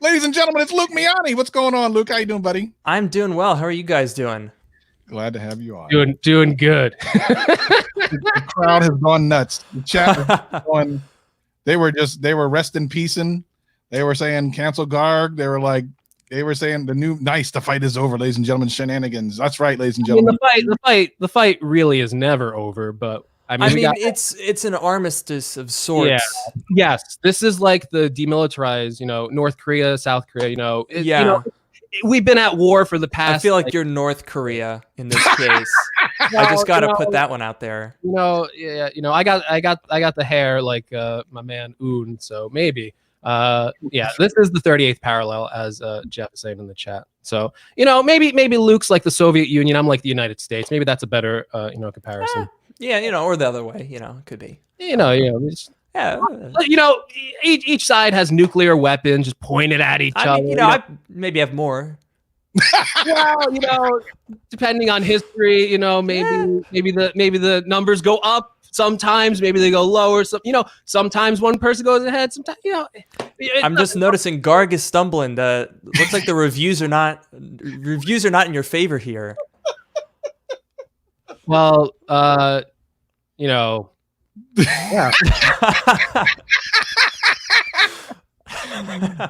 A: Ladies and gentlemen, it's Luke Miani. What's going on, Luke? How you doing, buddy?
C: I'm doing well. How are you guys doing?
A: Glad to have you on.
B: Doing good.
A: The crowd has gone nuts. The chat is going. They were rest in peace, and they were saying cancel Garg. They were saying the fight is over, ladies and gentlemen. Shenanigans. That's right, ladies and gentlemen.
B: The fight really is never over, but
C: it's an armistice of sorts.
B: Yeah. Yes, this is like the demilitarized, North Korea, South Korea. We've been at war for the past.
C: I feel like you're North Korea in this case. I just got to put that one out there.
B: I got the hair like my man Un, so maybe. This is the 38th parallel, as Jeff is saying in the chat. So maybe Luke's like the Soviet Union. I'm like the United States. Maybe that's a better comparison.
C: Or the other way. It could be.
B: Each side has nuclear weapons just pointed at each other.
C: I maybe have more.
B: Well, depending on history, maybe the numbers go up. Sometimes maybe they go lower. Sometimes one person goes ahead. Sometimes,
C: I'm just noticing Garg is stumbling. Looks like the reviews are not in your favor here.
B: Well, yeah.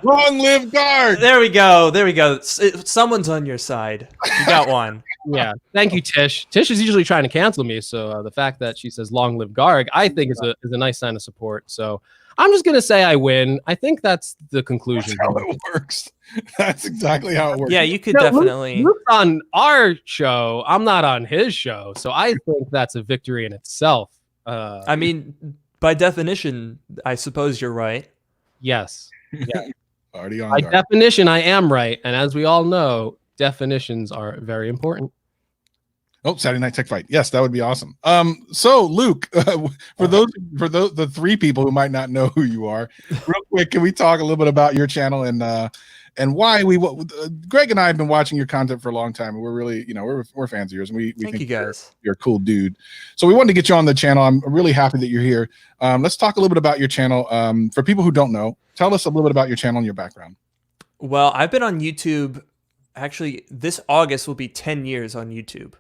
A: Long live Guard.
C: There we go. There we go. Someone's on your side. You got one.
B: Yeah. Thank you, Tish. Tish is usually trying to cancel me, so the fact that she says "Long live Garg," I think is a nice sign of support. So I'm just gonna say I win. I think that's the conclusion.
A: That's how it works. That's exactly how it works.
C: Yeah, you could definitely.
B: Luke's on our show. I'm not on his show, so I think that's a victory in itself.
C: I mean, by definition, I suppose you're right.
B: Yes. Yeah.
A: Already on
B: By
A: Guard.
B: definition, I am right, and as we all know, definitions are very important.
A: Oh, Saturday Night Tech Fight. Yes, that would be awesome. So Luke, for the three people who might not know who you are, real quick, can we talk a little bit about your channel and why Greg and I have been watching your content for a long time, and we're really, we're fans of yours, and we
C: Thank
A: think
C: you guys.
A: you're a cool dude. So we wanted to get you on the channel. I'm really happy that you're here. Let's talk a little bit about your channel. For people who don't know, tell us a little bit about your channel and your background.
C: Well, I've been on YouTube. Actually, this August will be 10 years on YouTube.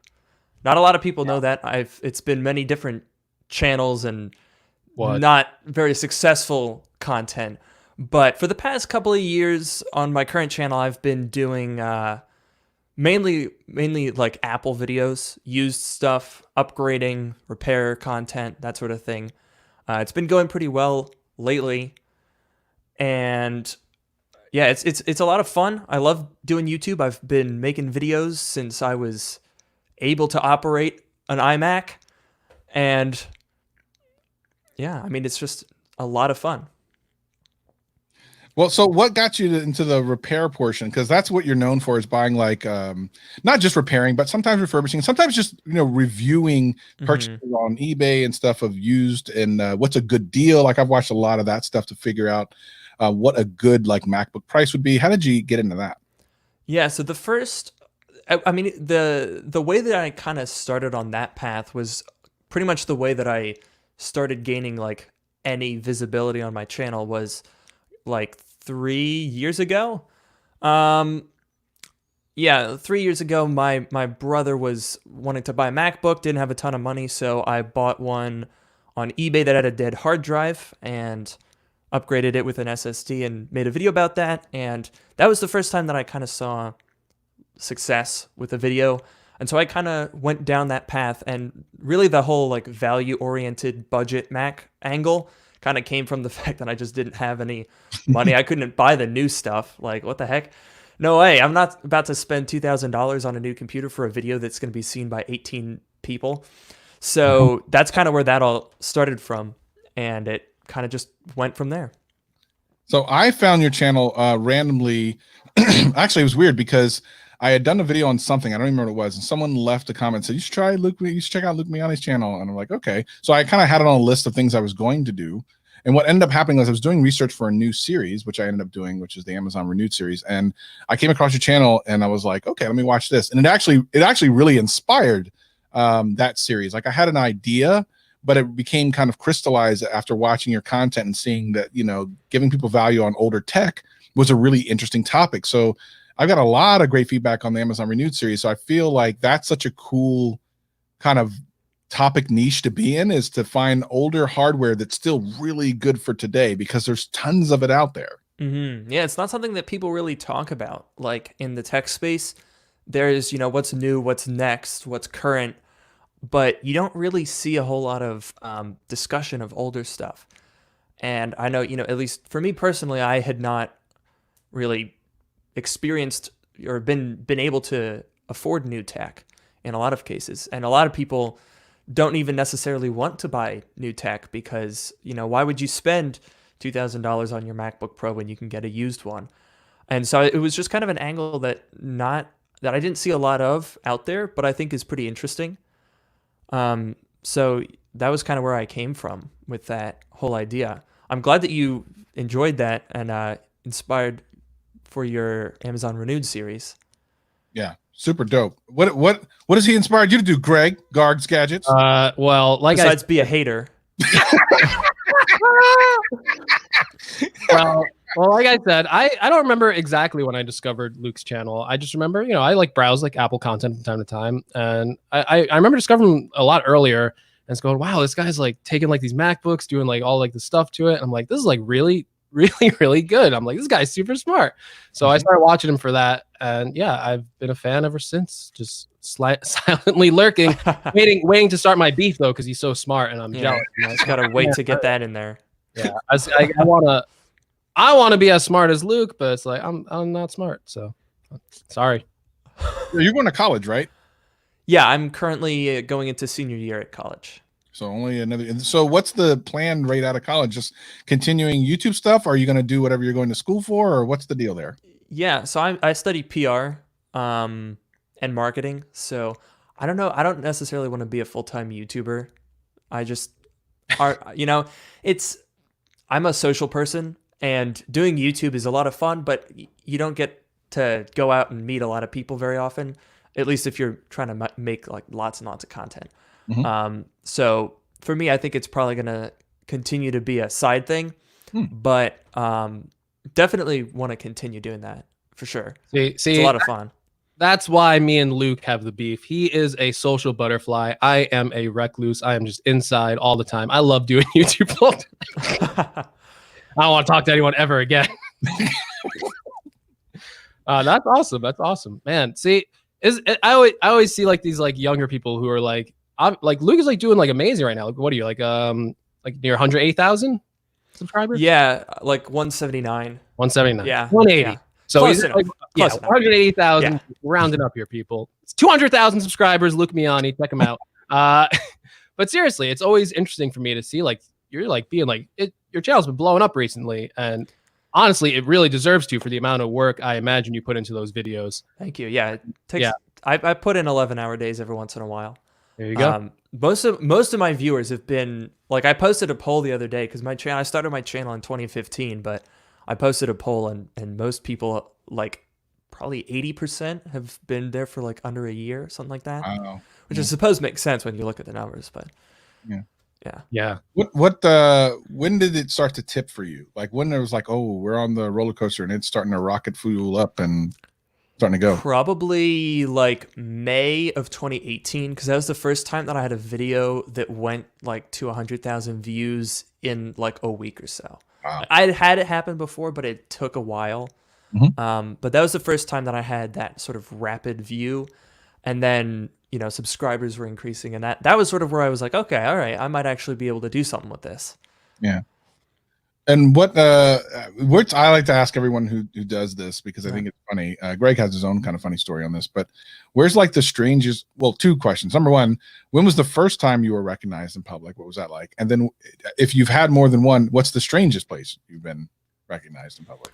C: Not a lot of people know that. It's been many different channels and not very successful content. But for the past couple of years on my current channel, I've been doing mainly like Apple videos, used stuff, upgrading, repair content, that sort of thing. It's been going pretty well lately. And yeah, it's a lot of fun. I love doing YouTube. I've been making videos since I was able to operate an iMac, and yeah, I mean, it's just a lot of fun.
A: Well, so what got you into the repair portion? Because that's what you're known for, is buying like not just repairing, but sometimes refurbishing, sometimes just reviewing purchases on eBay and stuff of used and what's a good deal. Like I've watched a lot of that stuff to figure out what a good like MacBook price would be. How did you get into that?
C: Yeah, so the first, I mean, the way that I kind of started on that path was pretty much the way that I started gaining like any visibility on my channel was like 3 years ago. Yeah, 3 years ago, my brother was wanting to buy a MacBook, didn't have a ton of money, so I bought one on eBay that had a dead hard drive and upgraded it with an SSD and made a video about that. And that was the first time that I kind of saw success with a video. And so I kind of went down that path, and really the whole like value-oriented budget Mac angle kind of came from the fact that I just didn't have any money. I couldn't buy the new stuff. Like, what the heck? No way. I'm not about to spend $2,000 on a new computer for a video that's going to be seen by 18 people. So that's kind of where that all started from. And it kind of just went from there.
A: So I found your channel randomly. Actually, it was weird because I had done a video on something. I don't even remember what it was. And someone left a comment and said, you should check out Luke Miani's channel. And I'm like, okay. So I kind of had it on a list of things I was going to do. And what ended up happening was I was doing research for a new series, which I ended up doing, which is the Amazon Renewed series. And I came across your channel and I was like, okay, let me watch this. And it actually really inspired that series. Like I had an idea, but it became kind of crystallized after watching your content and seeing that, giving people value on older tech was a really interesting topic. So I've got a lot of great feedback on the Amazon Renewed series. So I feel like that's such a cool kind of topic niche to be in, is to find older hardware that's still really good for today, because there's tons of it out there.
C: Yeah, it's not something that people really talk about. Like in the tech space, there's, what's new, what's next, what's current, but you don't really see a whole lot of discussion of older stuff. And I know, at least for me personally, I had not really experienced or been able to afford new tech in a lot of cases. And a lot of people don't even necessarily want to buy new tech because, why would you spend $2,000 on your MacBook Pro when you can get a used one? And so it was just kind of an angle that I didn't see a lot of out there, but I think is pretty interesting. So that was kind of where I came from with that whole idea. I'm glad that you enjoyed that and inspired for your Amazon Renewed series. Yeah,
A: super dope. What has he inspired you to do, Greg? Garg's Gadgets?
B: Well, like
C: besides be a hater.
B: well, like I said, I don't remember exactly when I discovered Luke's channel. I just remember, I like browse like Apple content from time to time. And I remember discovering a lot earlier and it's going, wow, this guy's like taking like these MacBooks, doing like all like the stuff to it. I'm like, this is like really, really, really good. I'm like, this guy's super smart. So I started watching him for that. And yeah, I've been a fan ever since, just silently lurking, waiting to start my beef though, because he's so smart and I'm jealous.
C: Just gotta wait to get that in there.
B: Yeah, I want to be as smart as Luke, but it's like I'm not smart. So sorry.
A: You're going to college, right?
C: Yeah, I'm currently going into senior year at college.
A: So only another. So what's the plan right out of college? Just continuing YouTube stuff? Or are you going to do whatever you're going to school for, or what's the deal there?
C: Yeah, so I study PR and marketing. So I don't know. I don't necessarily want to be a full-time YouTuber. I just I'm a social person, and doing YouTube is a lot of fun, but you don't get to go out and meet a lot of people very often, at least if you're trying to make like lots and lots of content. So for me, I think it's probably going to continue to be a side thing, but definitely want to continue doing that for sure. See, it's a lot of fun.
B: That's why me and Luke have the beef. He is a social butterfly. I am a recluse. I am just inside all the time. I love doing YouTube all the time. I don't want to talk to anyone ever again. That's awesome. That's awesome, man. See, I always see like these like younger people who are like, I'm like Luke is like doing like amazing right now. Like, what are you like near 108,000 subscribers?
C: Yeah, like 179.
B: 179.
C: Yeah,
B: 180.
C: Yeah.
B: So
C: Close
B: he's
C: enough.
B: like,
C: Close enough.
B: 180,000.
C: Yeah.
B: Rounding up here, people. It's 200,000 subscribers. Luke Miani, check him out. But seriously, it's always interesting for me to see like you're like being like your channel's been blowing up recently, and honestly, it really deserves to for the amount of work I imagine you put into those videos.
C: Thank you. Yeah, it takes. I put in 11-hour days every once in a while.
B: There you go.
C: Most of my viewers have been like, I posted a poll the other day because I started my channel in 2015, but I posted a poll and most people, like probably 80%, have been there for like under a year, something like that.
A: Wow.
C: Which I suppose makes sense when you look at the numbers, but
B: yeah.
A: When did it start to tip for you? Like when it was like, oh, we're on the roller coaster and it's starting to rocket fuel up and starting to go?
C: Probably like May of 2018, because that was the first time that I had a video that went like to 100,000 views in like a week or so.
A: Wow.
C: I had it happen before, but it took a while. But that was the first time that I had that sort of rapid view, and then subscribers were increasing, and that was sort of where I was like, okay, all right, I might actually be able to do something with this.
A: Yeah. And which I like to ask everyone who does this, because I think it's funny. Greg has his own kind of funny story on this, but where's like the strangest? Well, two questions. Number one, when was the first time you were recognized in public? What was that like? And then, if you've had more than one, what's the strangest place you've been recognized in public?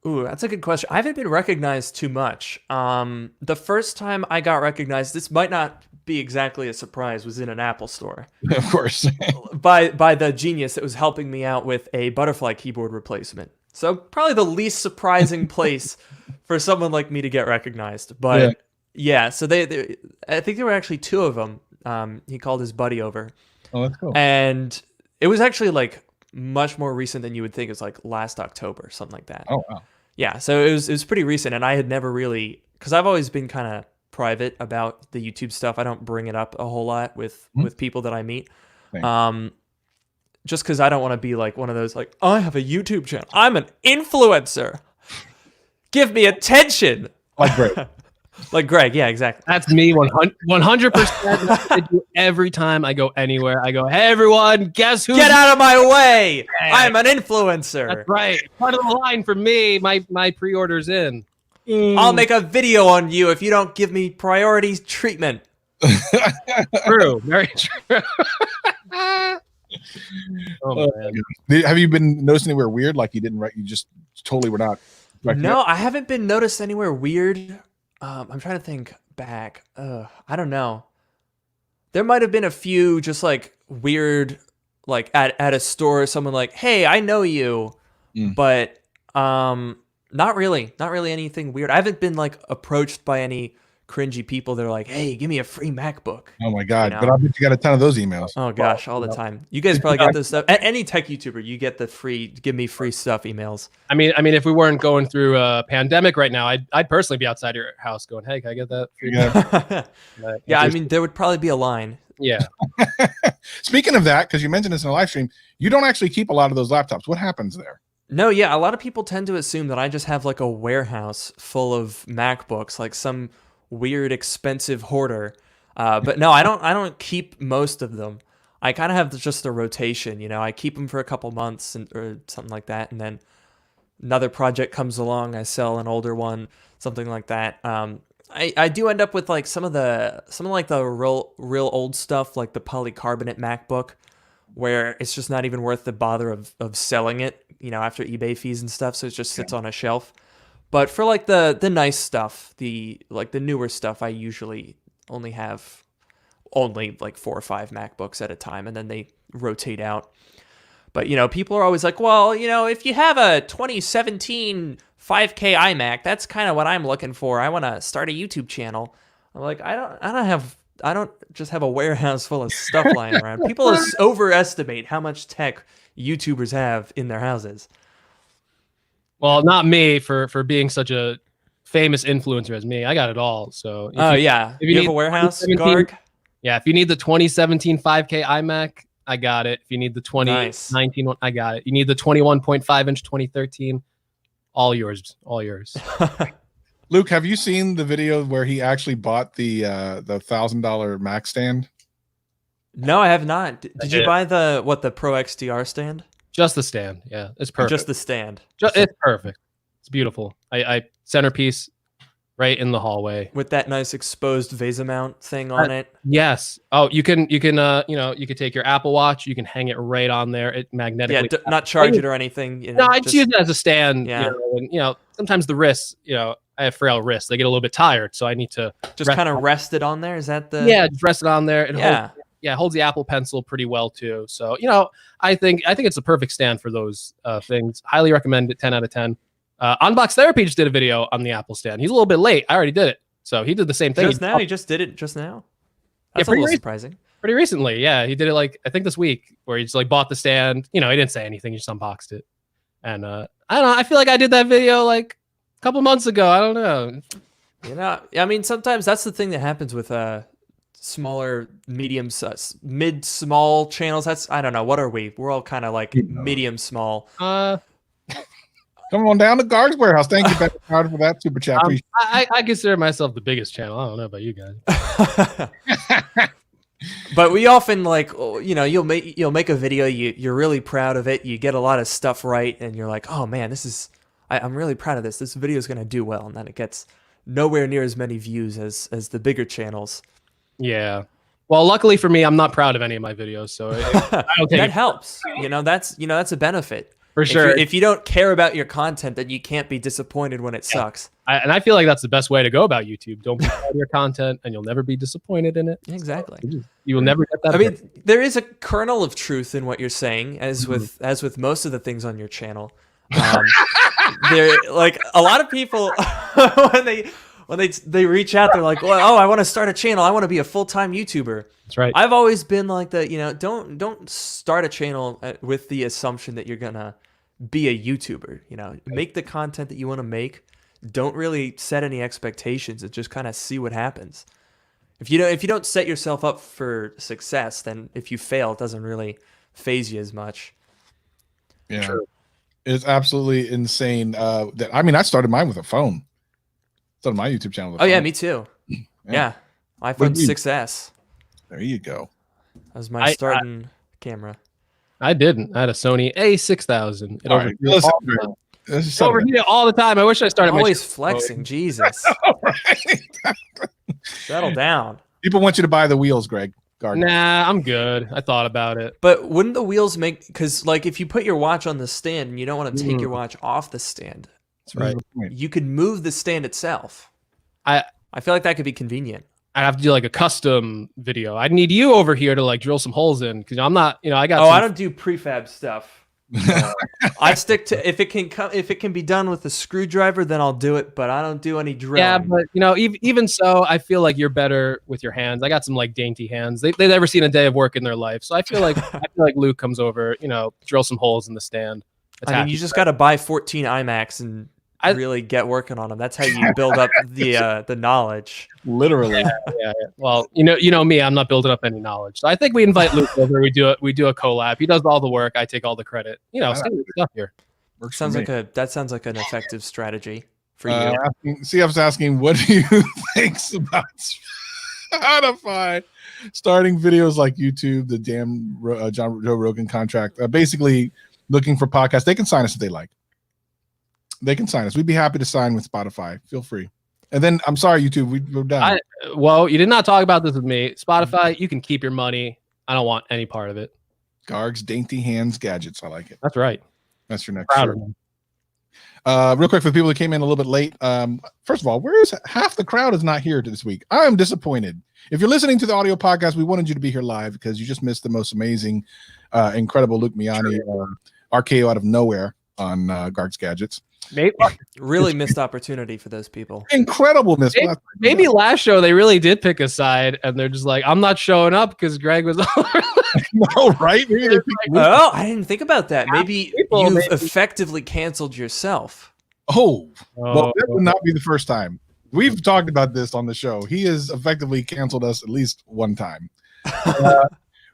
C: Ooh, that's a good question. I haven't been recognized too much. The first time I got recognized, this might not be exactly a surprise, was in an Apple store.
A: Of course.
C: by the genius that was helping me out with a butterfly keyboard replacement. So probably the least surprising place for someone like me to get recognized. But yeah, so they I think there were actually two of them. He called his buddy over.
A: Oh, that's cool.
C: And it was actually like much more recent than you would think. It was like last October, something like that.
A: Oh, wow.
C: Yeah, so it was pretty recent, and I had never really, because I've always been kind of private about the YouTube stuff. I don't bring it up a whole lot with people that I meet. Just because I don't want to be like one of those like, I have a YouTube channel, I'm an influencer, give me attention.
A: Like Greg.
C: Like Greg, yeah, exactly.
B: That's me 100%. Every time I go anywhere, I go, hey, everyone, guess who?
C: Get out of my way. I'm an influencer.
B: That's right. Part of the line for me, my pre-order's in.
C: I'll make a video on you if you don't give me priority treatment.
B: True. Very true. Oh, man.
A: Have you been noticing anywhere weird? Like you just totally were not.
C: No, I haven't been noticed anywhere weird. I'm trying to think back. I don't know. There might have been a few just like weird, like at a store, someone like, hey, I know you, but not really anything weird. I haven't been like approached by any cringy people. They're like, hey, give me a free MacBook.
A: Oh my God. But I bet you got a ton of those emails.
C: Oh gosh, all the time. You guys probably got this stuff. Any tech YouTuber, you get the free, give me free stuff emails.
B: I mean, if we weren't going through a pandemic right now, I'd personally be outside your house going, hey, can I get that?
C: Yeah, I mean, there would probably be a line.
B: Yeah.
A: Speaking of that, because you mentioned this in a live stream, you don't actually keep a lot of those laptops. What happens there?
C: No, yeah, a lot of people tend to assume that I just have like a warehouse full of MacBooks, like some weird expensive hoarder. But no, I don't keep most of them. I kind of have just a rotation, you know. I keep them for a couple months or something like that, and then another project comes along, I sell an older one, something like that. I do end up with like some of the real old stuff, like the polycarbonate MacBook, where it's just not even worth the bother of selling it, you know, after eBay fees and stuff. So it just sits on a shelf. But for like the nice stuff, the newer stuff, I usually only have like 4 or 5 MacBooks at a time, and then they rotate out. But, you know, people are always like, well, you know, if you have a 2017 5K iMac, that's kind of what I'm looking for. I want to start a YouTube channel. I'm like, I don't just have a warehouse full of stuff lying around. People overestimate how much tech YouTubers have in their houses.
B: Well, not me for being such a famous influencer as me. I got it all. So
C: if you have a warehouse, Garg?
B: Yeah, if you need the 2017 5K iMac, I got it. If you need the 2019 one, I got it. You need the 21.5-inch 2013, all yours, all yours.
A: Luke, have you seen the video where he actually bought the $1,000 Mac stand?
C: No, I have not. Did you buy the Pro XDR stand?
B: Just the stand. Yeah, it's perfect.
C: Just the stand.
B: It's perfect. It's beautiful. I centerpiece right in the hallway
C: with that nice exposed VESA mount thing on it.
B: Yes. Oh, you can you could take your Apple Watch, you can hang it right on there. It magnetically.
C: Yeah, not charge it or anything. You know,
B: no, I just use it as a stand.
C: Yeah.
B: You know, sometimes the wrists, you know, I have frail wrists. They get a little bit tired, so I need to
C: just kind of rest it on there. Is that the?
B: Yeah, just rest it on there. It holds the Apple Pencil pretty well too. So, you know, I think it's a perfect stand for those things. Highly recommend it. 10 out of 10. Unbox Therapy just did a video on the Apple stand. He's a little bit late. I already did it. So he did the same thing.
C: Just now? He just did it just now? That's a little surprising.
B: Pretty recently, yeah. He did it like, I think this week, where he just like bought the stand. You know, he didn't say anything. He just unboxed it. And I don't know. I feel like I did that video like a couple months ago. I don't know.
C: You know, I mean, sometimes that's the thing that happens with smaller, medium, mid-small channels. That's, I don't know. What are we? We're all kind of like medium small.
A: Come on down to Garg's Warehouse. Thank you, Becky Carter, for that super chat.
B: I consider myself the biggest channel. I don't know about you guys.
C: But we often like, you know, you'll make a video, you're really proud of it, you get a lot of stuff right, and you're like, oh man, I'm really proud of this. This video is gonna do well, and then it gets nowhere near as many views as the bigger channels.
B: Yeah. Well, luckily for me, I'm not proud of any of my videos, so
C: that helps. You know, that's a benefit.
B: For sure.
C: If you don't care about your content, then you can't be disappointed when it sucks.
B: And I feel like that's the best way to go about YouTube. Don't be proud of your content, and you'll never be disappointed in it.
C: Exactly.
B: You will never get that.
C: I mean, there is a kernel of truth in what you're saying, as with most of the things on your channel. There, like a lot of people, when they reach out, they're like, well, oh, I want to start a channel. I want to be a full-time YouTuber.
B: That's right.
C: I've always been like that. You know, don't start a channel with the assumption that you're gonna be a YouTuber. You know, make the content that you want to make. Don't really set any expectations and just kind of see what happens. If you don't set yourself up for success, then if you fail, it doesn't really phase you as much.
A: Yeah, true. It's absolutely insane. That I mean, I started mine with a phone. Started my YouTube channel with a phone.
C: Yeah, me too. Yeah. iPhone 6S.
A: There you go.
C: That was my starting camera.
B: I didn't. I had a Sony A6000. It
A: overheated
B: all the time. I wish I started.
C: Always flexing. Jesus. Settle down.
A: People want you to buy the wheels, Greg. Gardner.
B: Nah, I'm good. I thought about it.
C: But wouldn't the wheels make? Because like if you put your watch on the stand and you don't want to take your watch off the stand,
B: that's right.
C: You could move the stand itself.
B: I
C: feel like that could be convenient.
B: I'd have to do like a custom video. I'd need you over here to like drill some holes in because I'm not, you know, I got.
C: Oh, I don't do prefab stuff. I stick to if it can be done with a screwdriver, then I'll do it. But I don't do any drilling.
B: Yeah, but you know, even so, I feel like you're better with your hands. I got some like dainty hands. They've never seen a day of work in their life, so I feel like Luke comes over, you know, drill some holes in the stand.
C: I mean, you just got to buy 14 iMacs and really get working on them. That's how you build up the knowledge.
A: Literally.
B: Yeah. Well, you know me. I'm not building up any knowledge. So I think we invite Luke over. We do a collab. He does all the work. I take all the credit. You know, standard stuff here.
A: Works
C: Sounds
A: for
C: like
A: me.
C: that sounds like an effective strategy for you.
A: CF's asking, what do you think about Spotify starting videos like YouTube, the damn Joe Rogan contract? Basically, looking for podcasts. They can sign us if they like. They can sign us. We'd be happy to sign with Spotify. Feel free. And then, I'm sorry, YouTube, we're done.
B: Well, you did not talk about this with me. Spotify, you can keep your money. I don't want any part of it.
A: Garg's Dainty Hands Gadgets. I like it.
B: That's right.
A: That's your next shirt. Real quick for the people that came in a little bit late. First of all, where is half the crowd is not here this week? I am disappointed. If you're listening to the audio podcast, we wanted you to be here live because you just missed the most amazing, incredible Luke Miani RKO out of nowhere on Garg's Gadgets.
C: Really missed opportunity for those people.
A: Incredible miss.
B: Maybe last show they really did pick a side, and they're just like, "I'm not showing up because Greg was."
A: No, right? Maybe they
C: Oh, I didn't think about that. Maybe you've effectively canceled yourself.
A: well, that would not be the first time. We've talked about this on the show. He has effectively canceled us at least one time.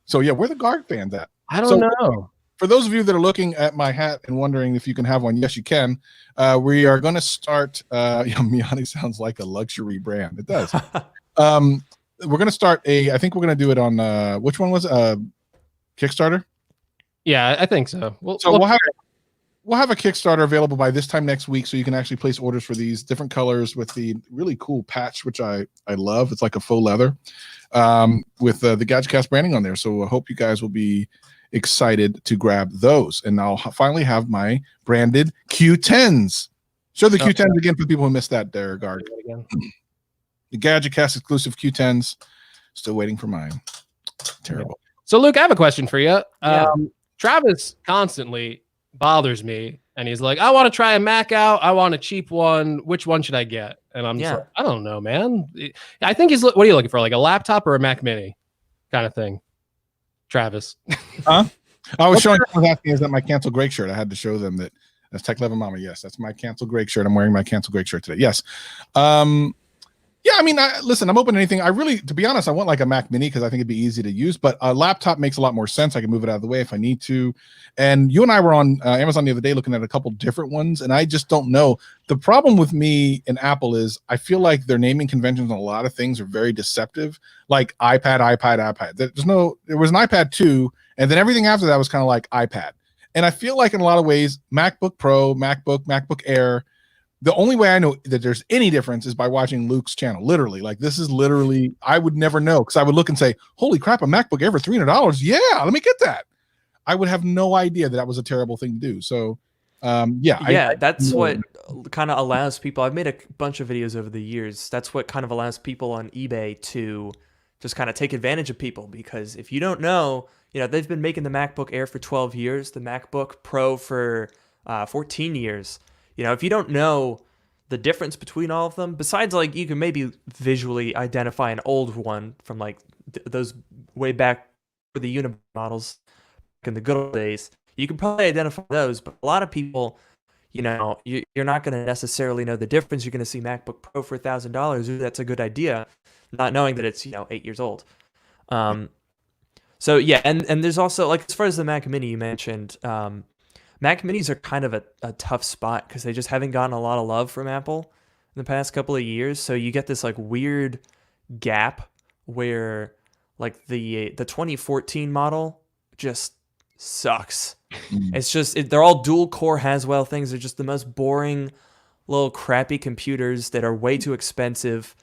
A: So yeah, where the Garg fans at?
B: I don't know.
A: For those of you that are looking at my hat and wondering if you can have one, yes, you can. We are going to start. Miani sounds like a luxury brand. It does. We're going to start I think we're going to do it on which one was Kickstarter?
B: Yeah, I think so.
A: We'll have a Kickstarter available by this time next week, so you can actually place orders for these different colors with the really cool patch, which I love. It's like a faux leather with the GadgetCast branding on there. So I hope you guys will be excited to grab those. And I'll finally have my branded Q10s. Show the Q10s again for people who missed that there, Garg. The GadgetCast exclusive Q10s. Still waiting for mine. Terrible.
B: So, Luke, I have a question for you.
C: Yeah.
B: Travis constantly bothers me, and he's like, I want to try a Mac out. I want a cheap one. Which one should I get? And I'm just like, I don't know, man. I think what are you looking for? Like a laptop or a Mac Mini kind of thing? Travis.
A: Huh? I was asking, is that my Cancel Greg shirt? I had to show them that. That's Tech Level Mama. Yes, that's my Cancel Greg shirt. I'm wearing my Cancel Greg shirt today. Yes. Yeah, I mean, listen, I'm open to anything. To be honest, I want like a Mac Mini because I think it'd be easy to use, but a laptop makes a lot more sense. I can move it out of the way if I need to. And you and I were on Amazon the other day looking at a couple different ones, and I just don't know. The problem with me and Apple is I feel like their naming conventions on a lot of things are very deceptive, like iPad. There was an iPad 2, and then everything after that was kind of like iPad. And I feel like in a lot of ways, MacBook Pro, MacBook Air, the only way I know that there's any difference is by watching Luke's channel. Literally, like this is literally, I would never know because I would look and say, holy crap, a MacBook Air for $300. Yeah, let me get that. I would have no idea that was a terrible thing to do. So,
C: that's what kind of allows people. I've made a bunch of videos over the years. That's what kind of allows people on eBay to just kind of take advantage of people because if you don't know, they've been making the MacBook Air for 12 years, the MacBook Pro for 14 years. If you don't know the difference between all of them, besides like you can maybe visually identify an old one from like those way back for the unit models in the good old days, you can probably identify those. But a lot of people, you're not going to necessarily know the difference. You're going to see MacBook Pro for $1,000. That's a good idea, not knowing that it's 8 years old. So yeah, and there's also like as far as the Mac Mini you mentioned. Mac Minis are kind of a tough spot because they just haven't gotten a lot of love from Apple in the past couple of years. So you get this like weird gap where like the 2014 model just sucks. It's just they're all dual core Haswell things. They're just the most boring little crappy computers that are way too expensive.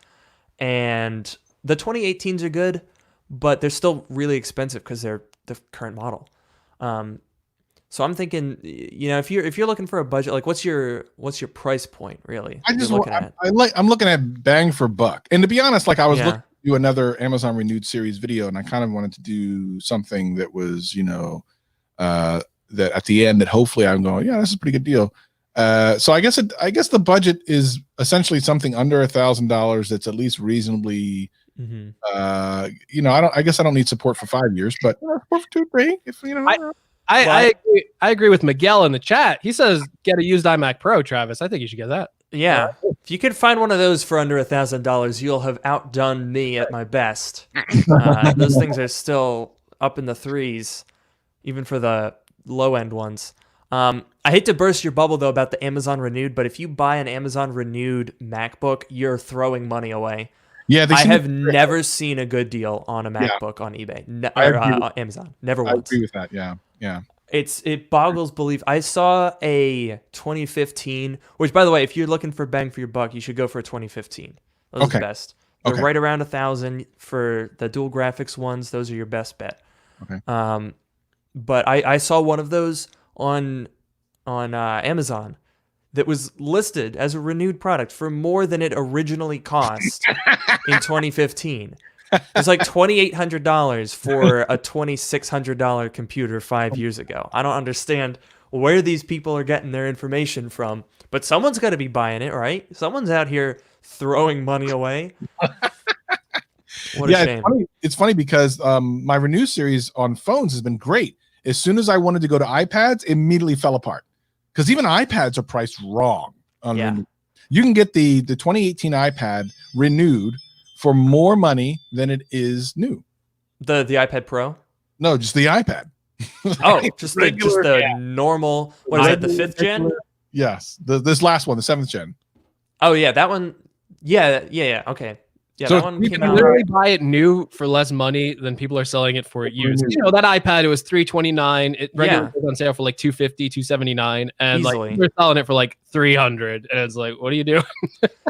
C: And the 2018s are good, but they're still really expensive because they're the current model. So I'm thinking, if you're looking for a budget, like what's your price point really?
A: I'm looking at bang for buck. And to be honest, like I was looking to do another Amazon Renewed series video, and I kind of wanted to do something that was, that at the end that hopefully I'm going, yeah, this is a pretty good deal. So I guess the budget is essentially something under $1,000 that's at least reasonably. I don't need support for 5 years, but support for 2, 3. If
B: I agree with Miguel in the chat. He says get a used iMac Pro, Travis. I think you should get that.
C: Yeah. If you could find one of those for under $1,000, you'll have outdone me at my best. Those things are still up in the threes, even for the low end ones. I hate to burst your bubble though about the Amazon Renewed, but if you buy an Amazon Renewed MacBook, you're throwing money away.
A: Yeah,
C: I have never seen a good deal on a
A: Yeah.
C: MacBook on eBay
A: I
C: or
A: agree
C: on Amazon. Never
A: I
C: once.
A: agree with that. Yeah, yeah.
C: It boggles belief. I saw a 2015, which by the way, if you're looking for bang for your buck, you should go for a 2015. Those are
A: Okay.
C: the best. They're
A: Okay.
C: right around 1,000 for the dual graphics ones. Those are your best bet.
A: Okay.
C: But I saw one of those on Amazon that was listed as a renewed product for more than it originally cost in 2015. It was like $2,800 for a $2,600 computer 5 years ago. I don't understand where these people are getting their information from, but someone's got to be buying it, right? Someone's out here throwing money away. What a shame.
A: It's funny because my Renew series on phones has been great. As soon as I wanted to go to iPads, it immediately fell apart. Because even iPads are priced wrong. Renew. You can get the 2018 iPad Renewed for more money than it is new.
C: The iPad Pro?
A: No, just the iPad.
C: Oh, just the normal. What is it? The 5th gen?
A: Yes, this last one, the 7th gen.
C: Oh yeah, that one. Yeah. Okay. Yeah,
A: So
C: that one
B: You
C: came
B: can
C: out.
B: literally buy it new for less money than people are selling it for used. You know, that iPad, it was $329. It regularly goes on sale for like $250, $279, and
C: Easily.
B: like we're selling it for like $300. And it's like, what are you doing?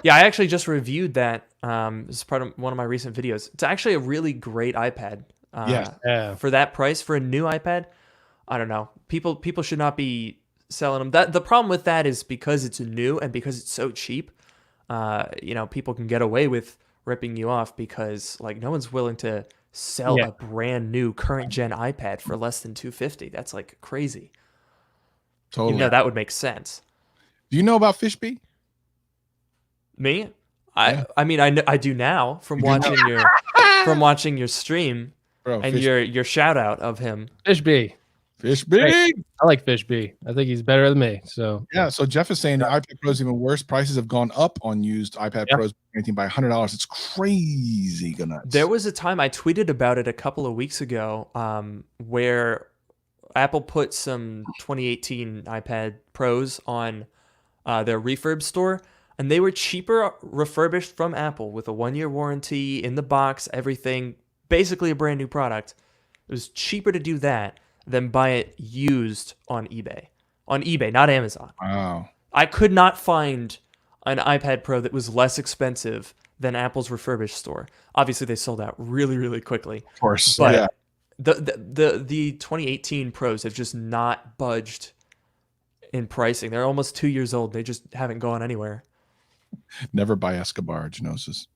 C: Yeah, I actually just reviewed that. As part of one of my recent videos. It's actually a really great iPad.
B: Yeah.
C: For that price for a new iPad, I don't know. People should not be selling them. The problem with that is because it's new and because it's so cheap. People can get away with ripping you off because like no one's willing to sell a brand new current gen iPad for less than $250. That's like crazy.
A: Totally.
C: That would make sense.
A: Do you know about Fishbee?
C: Me?
A: Yeah.
C: I mean I do now from watching your stream.
A: Bro,
C: and your shout out of him.
B: Fishbee.
A: Fishbee.
B: I like Fishbee. I think he's better than me. So
A: Yeah, so Jeff is saying the iPad Pro is even worse. Prices have gone up on used iPad Pros anything by $100. It's crazy nuts.
C: There was a time I tweeted about it a couple of weeks ago, where Apple put some 2018 iPad Pros on their refurb store, and they were cheaper refurbished from Apple with a 1-year warranty in the box, everything, basically a brand new product. It was cheaper to do that than buy it used on eBay. On eBay, not Amazon.
A: Wow.
C: I could not find an iPad Pro that was less expensive than Apple's refurbished store. Obviously, they sold out really, really quickly.
A: Of course.
C: But
A: yeah.
C: the 2018 Pros have just not budged in pricing. They're almost 2 years old. They just haven't gone anywhere.
A: Never buy Escobar, Genosis.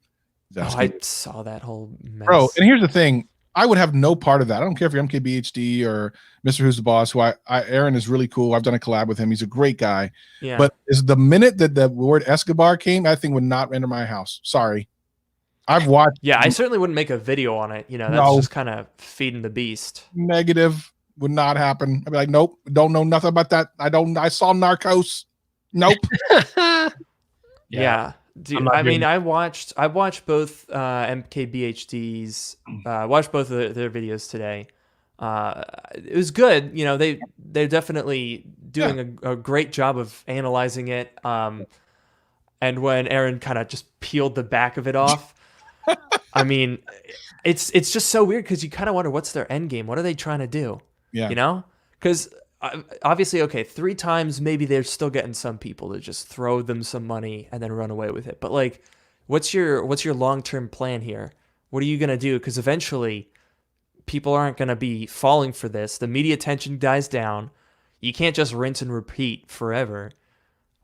C: I saw that whole mess.
A: Bro, and here's the thing. I would have no part of that. I don't care if you're MKBHD or Mr. Who's the Boss, who Aaron is really cool. I've done a collab with him. He's a great guy.
C: Yeah.
A: But is the minute that the word Escobar came, that thing would not enter my house. Sorry. I've watched.
C: Yeah, I certainly wouldn't make a video on it. That's just kind of feeding the beast.
A: Negative. Would not happen. I'd be like, nope, don't know nothing about that. I saw Narcos. Nope.
C: Yeah. Dude, I mean, I watched both MKBHD's watched both of their videos today. It was good. They're definitely doing a great job of analyzing it. And when Aaron kind of just peeled the back of it off, I mean, it's just so weird because you kind of wonder what's their end game. What are they trying to do?
A: Yeah.
C: Because obviously, okay, 3 times maybe they're still getting some people to just throw them some money and then run away with it. But like, what's your long-term plan here? What are you gonna do? Because eventually, people aren't gonna be falling for this. The media attention dies down. You can't just rinse and repeat forever.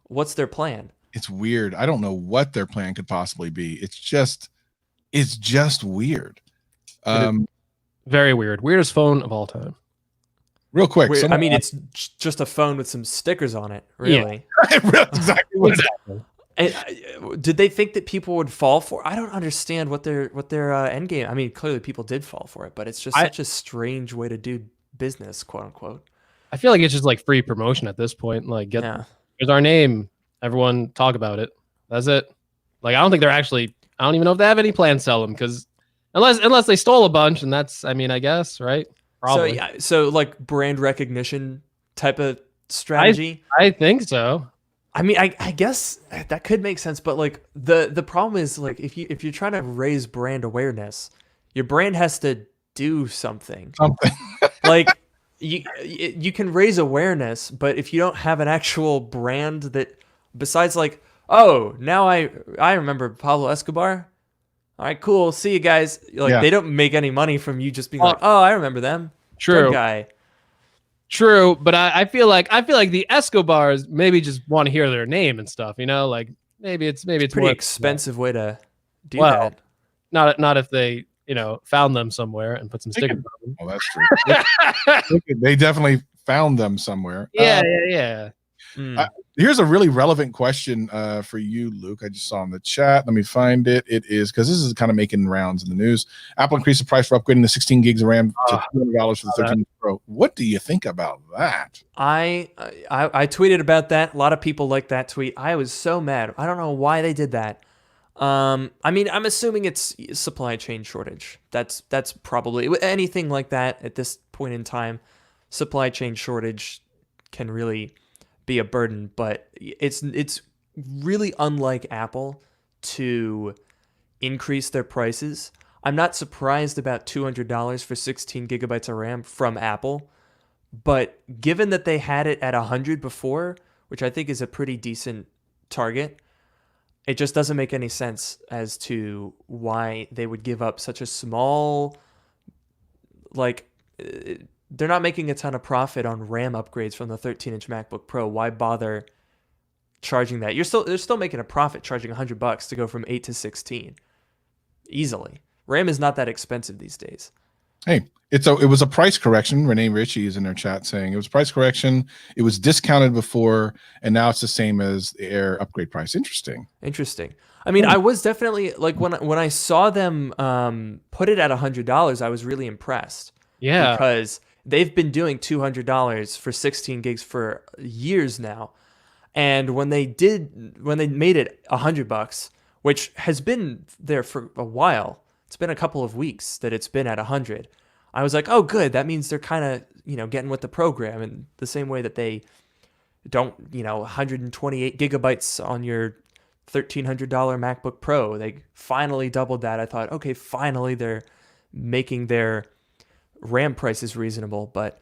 C: What's their plan?
A: It's weird. I don't know what their plan could possibly be. It's just weird.
B: Very weird. Weirdest phone of all time.
A: Real quick.
C: I mean, it's just a phone with some stickers on it, really.
A: That's exactly what it is.
C: Did they think that people would fall for it? I don't understand what their end game. I mean, clearly people did fall for it, but it's just such a strange way to do business, quote unquote.
B: I feel like it's just like free promotion at this point. Like, here's our name. Everyone talk about it. That's it. Like, I don't think they're actually. I don't even know if they have any plans to sell them because unless they stole a bunch, and that's. I mean, I guess right. Probably.
C: So like brand recognition type of strategy?
B: I think so.
C: I mean, I guess that could make sense, but like the problem is like if you're trying to raise brand awareness, your brand has to do something.
A: Something.
C: Like you can raise awareness, but if you don't have an actual brand that besides like, oh, now I remember Pablo Escobar. All right, cool. See you guys. Like they don't make any money from you just being like, oh, I remember them.
B: True.
C: Good guy.
B: True, but I feel like the Escobars maybe just want to hear their name and stuff, you know, like maybe it's
C: Pretty
B: more
C: expensive way to do that.
B: Not if they, you know, found them somewhere and put some stickers on them.
A: Oh, that's true. They definitely found them somewhere.
B: Yeah.
A: Here's a really relevant question for you, Luke. I just saw in the chat. Let me find it. It is because this is kind of making rounds in the news. Apple increased the price for upgrading the 16 gigs of RAM to $200 for the 13 Pro. What do you think about that?
C: I tweeted about that. A lot of people like that tweet. I was so mad. I don't know why they did that. I mean, I'm assuming it's supply chain shortage. That's probably anything like that at this point in time. Supply chain shortage can really be a burden, but it's really unlike Apple to increase their prices. I'm not surprised about $200 for 16 gigabytes of RAM from Apple, but given that they had it at 100 before, which I think is a pretty decent target, it just doesn't make any sense as to why they would give up such a small, like, they're not making a ton of profit on RAM upgrades from the 13-inch MacBook Pro. Why bother charging that? They're still making a profit charging $100 to go from 8 to 16 easily. RAM is not that expensive these days.
A: Hey, it was a price correction. Renee Ritchie is in her chat saying it was a price correction. It was discounted before, and now it's the same as the Air upgrade price. Interesting.
C: I mean, I was definitely like when I saw them put it at $100, I was really impressed.
B: Yeah,
C: because they've been doing $200 for 16 gigs for years now, and when they made it $100, which has been there for a while, it's been a couple of weeks that it's been at 100. I was like, oh, good. That means they're kind of getting with the program in the same way that they don't 128 gigabytes on your $1,300 MacBook Pro. They finally doubled that. I thought, okay, finally they're making their RAM price is reasonable, but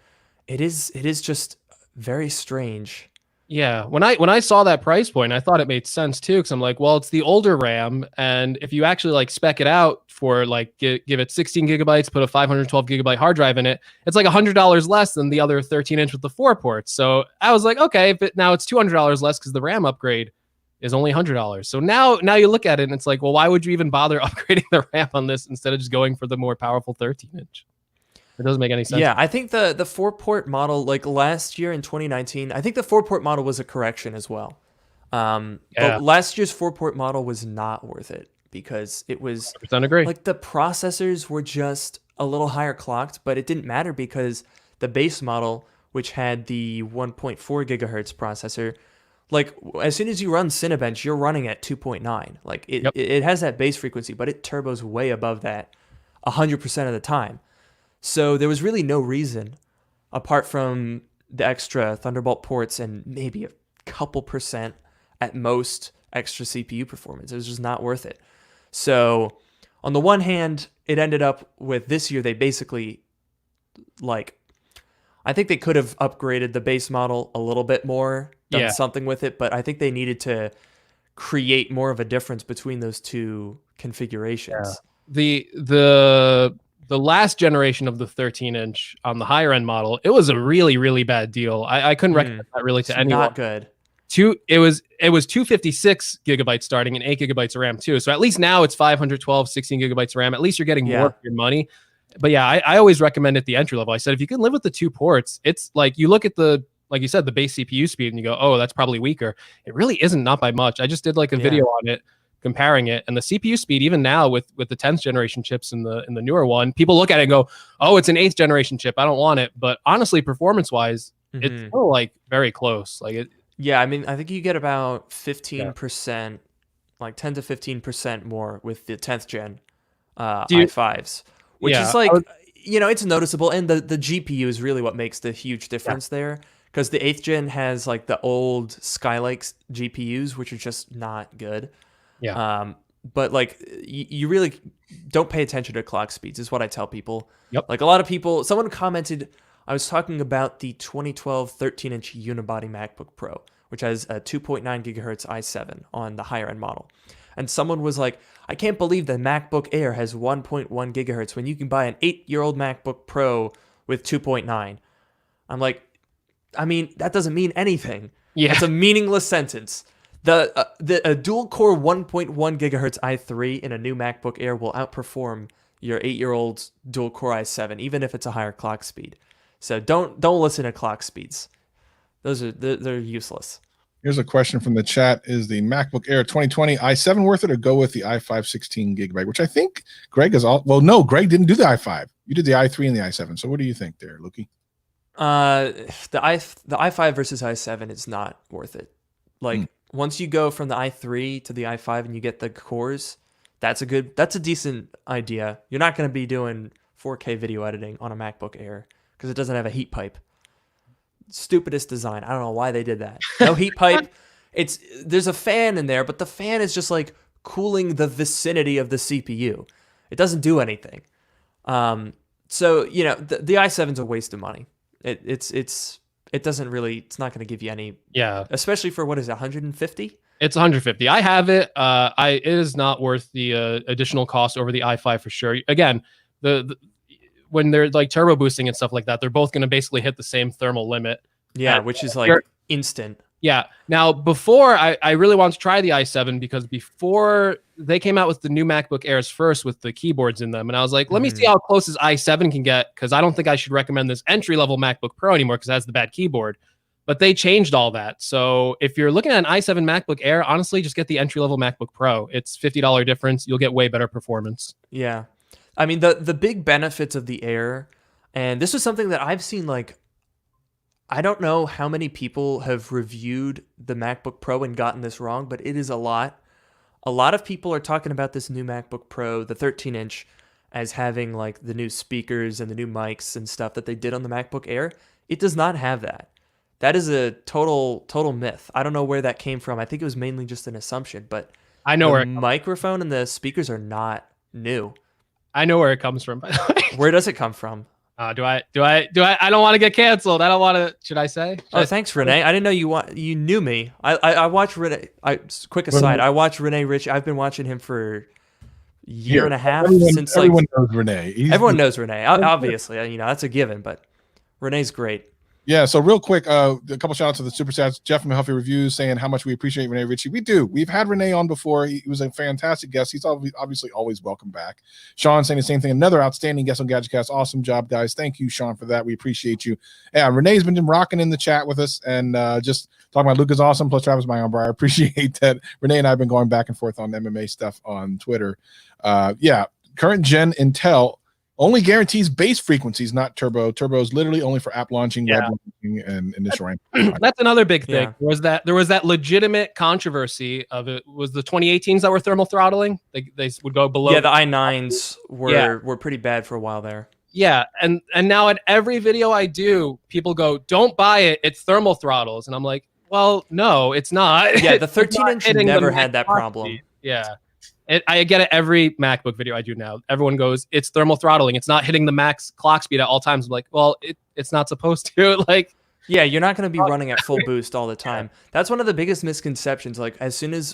C: it is just very strange.
B: Yeah, when I saw that price point, I thought it made sense too, because I'm like, well, it's the older RAM, and if you actually like spec it out for like give it 16 gigabytes, put a 512 gigabyte hard drive in it, it's like $100 less than the other 13-inch with the 4 ports. So I was like, okay, but now it's $200 less because the RAM upgrade is only $100. So now you look at it and it's like, well, why would you even bother upgrading the RAM on this instead of just going for the more powerful 13-inch? It doesn't make any sense.
C: Yeah, I think the 4-port model, like last year in 2019, I think the 4-port model was a correction as well. But last year's 4-port model was not worth it because it was
B: 100% agree.
C: Like the processors were just a little higher clocked, but it didn't matter because the base model, which had the 1.4 gigahertz processor, like as soon as you run Cinebench, you're running at 2.9. Like it has that base frequency, but it turbos way above that 100% of the time. So there was really no reason, apart from the extra Thunderbolt ports and maybe a couple percent at most extra CPU performance. It was just not worth it. So on the one hand, it ended up with this year, they basically, like, I think they could have upgraded the base model a little bit more, done something with it, but I think they needed to create more of a difference between those two configurations.
B: Yeah. The last generation of the 13-inch on the higher end model, it was a really, really bad deal. I couldn't recommend that really to anyone.
C: Not good.
B: It was 256 gigabytes starting and 8 gigabytes of RAM too. So at least now it's 512, 16 gigabytes of RAM. At least you're getting more for your money. But yeah, I always recommend at the entry level. I said, if you can live with the 2 ports, it's like you look at like you said, the base CPU speed and you go, oh, that's probably weaker. It really isn't, not by much. I just did like a video on it, comparing it, and the CPU speed, even now with the 10th generation chips in the newer one, people look at it and go, oh, it's an 8th generation chip, I don't want it. But honestly, performance wise, it's still like very close. Like it.
C: Yeah, I mean, I think you get about 15%, like 10 to 15% more with the 10th gen i5s, which is like, it's noticeable. And the GPU is really what makes the huge difference there, because the 8th gen has like the old Skylake GPUs, which are just not good.
B: Yeah.
C: But like you really don't pay attention to clock speeds is what I tell people.
B: Yep.
C: Like a lot of people, someone commented, I was talking about the 2012 13-inch unibody MacBook Pro, which has a 2.9 gigahertz i7 on the higher end model. And someone was like, I can't believe the MacBook Air has 1.1 gigahertz when you can buy an 8-year-old MacBook Pro with 2.9. I'm like, I mean, that doesn't mean anything.
B: Yeah.
C: It's a meaningless sentence. The dual-core 1.1 gigahertz i3 in a new MacBook Air will outperform your 8-year-old dual-core i7, even if it's a higher clock speed. So don't listen to clock speeds. They're useless.
A: Here's a question from the chat: is the MacBook Air 2020 i7 worth it, or go with the i5 16 gigabyte? Which I think Greg is all. Well, no, Greg didn't do the i5. You did the i3 and the i7. So what do you think there, Lukey?
C: The i5 versus i7 is not worth it. Like once you go from the i3 to the i5 and you get the cores, that's a decent idea. You're not going to be doing 4K video editing on a MacBook Air because it doesn't have a heat pipe. Stupidest design. I don't know why they did that. No heat pipe. There's a fan in there, but the fan is just like cooling the vicinity of the CPU. It doesn't do anything. So you know the i7's a waste of money. It's not going to give you any.
B: Yeah.
C: Especially for what is it, 150?
B: It's 150. I have it. It is not worth the additional cost over the i5 for sure. Again, when they're like turbo boosting and stuff like that, they're both going to basically hit the same thermal limit.
C: Yeah, which is like instant.
B: Yeah. Now, before I really wanted to try the i7 because before they came out with the new MacBook Airs first with the keyboards in them, and I was like, let me see how close this i7 can get because I don't think I should recommend this entry-level MacBook Pro anymore because it has the bad keyboard. But they changed all that. So if you're looking at an i7 MacBook Air, honestly, just get the entry-level MacBook Pro. It's $50 difference. You'll get way better performance.
C: Yeah. I mean, the big benefits of the Air, and this was something that I've seen, like, I don't know how many people have reviewed the MacBook Pro and gotten this wrong, but it is a lot. A lot of people are talking about this new MacBook Pro, the 13-inch, as having, like, the new speakers and the new mics and stuff that they did on the MacBook Air. It does not have that. That is a total myth. I don't know where that came from. I think it was mainly just an assumption, but
B: I know where
C: the microphone and the speakers are not new.
B: I know where it comes from, by the way.
C: Where does it come from?
B: I don't want to get canceled. I don't want to. Should I say?
C: Thanks, Renee. I didn't know you knew me. I watched Renee. Quick aside, I watched Renee Rich. I've been watching him for a year and a half
A: everyone knows Renee.
C: Everyone knows Renee. Obviously, you know that's a given. But Renee's great.
A: Yeah, so real quick, a couple shout outs to the super chats. Jeff from Healthy Reviews saying how much we appreciate Renee Ritchie. We do. We've had Renee on before. He was a fantastic guest. He's obviously always welcome back. Sean saying the same thing. Another outstanding guest on GadgetCast. Awesome job, guys. Thank you, Sean, for that. We appreciate you. Yeah, Renee's been rocking in the chat with us and just talking about Luke is awesome, plus Travis Mayonbra. I appreciate that. Renee and I have been going back and forth on MMA stuff on Twitter. Yeah, current gen Intel only guarantees base frequencies, not turbo. Turbo is literally only for app launching, web launching, and initial rank.
B: That's another big thing.
C: Yeah.
B: There was that legitimate controversy of it was the 2018s that were thermal throttling. They would go below.
C: Yeah, the i9s were pretty bad for a while there.
B: Yeah, and now at every video I do, people go, "Don't buy it. It's thermal throttles," and I'm like, "Well, no, it's not."
C: Yeah, the 13-inch never had that problem.
B: Speed. Yeah. I get it every MacBook video I do now. Everyone goes, it's thermal throttling. It's not hitting the max clock speed at all times. I'm like, well, it's not supposed to. Like,
C: yeah, you're not going to be running at full boost all the time. That's one of the biggest misconceptions. Like,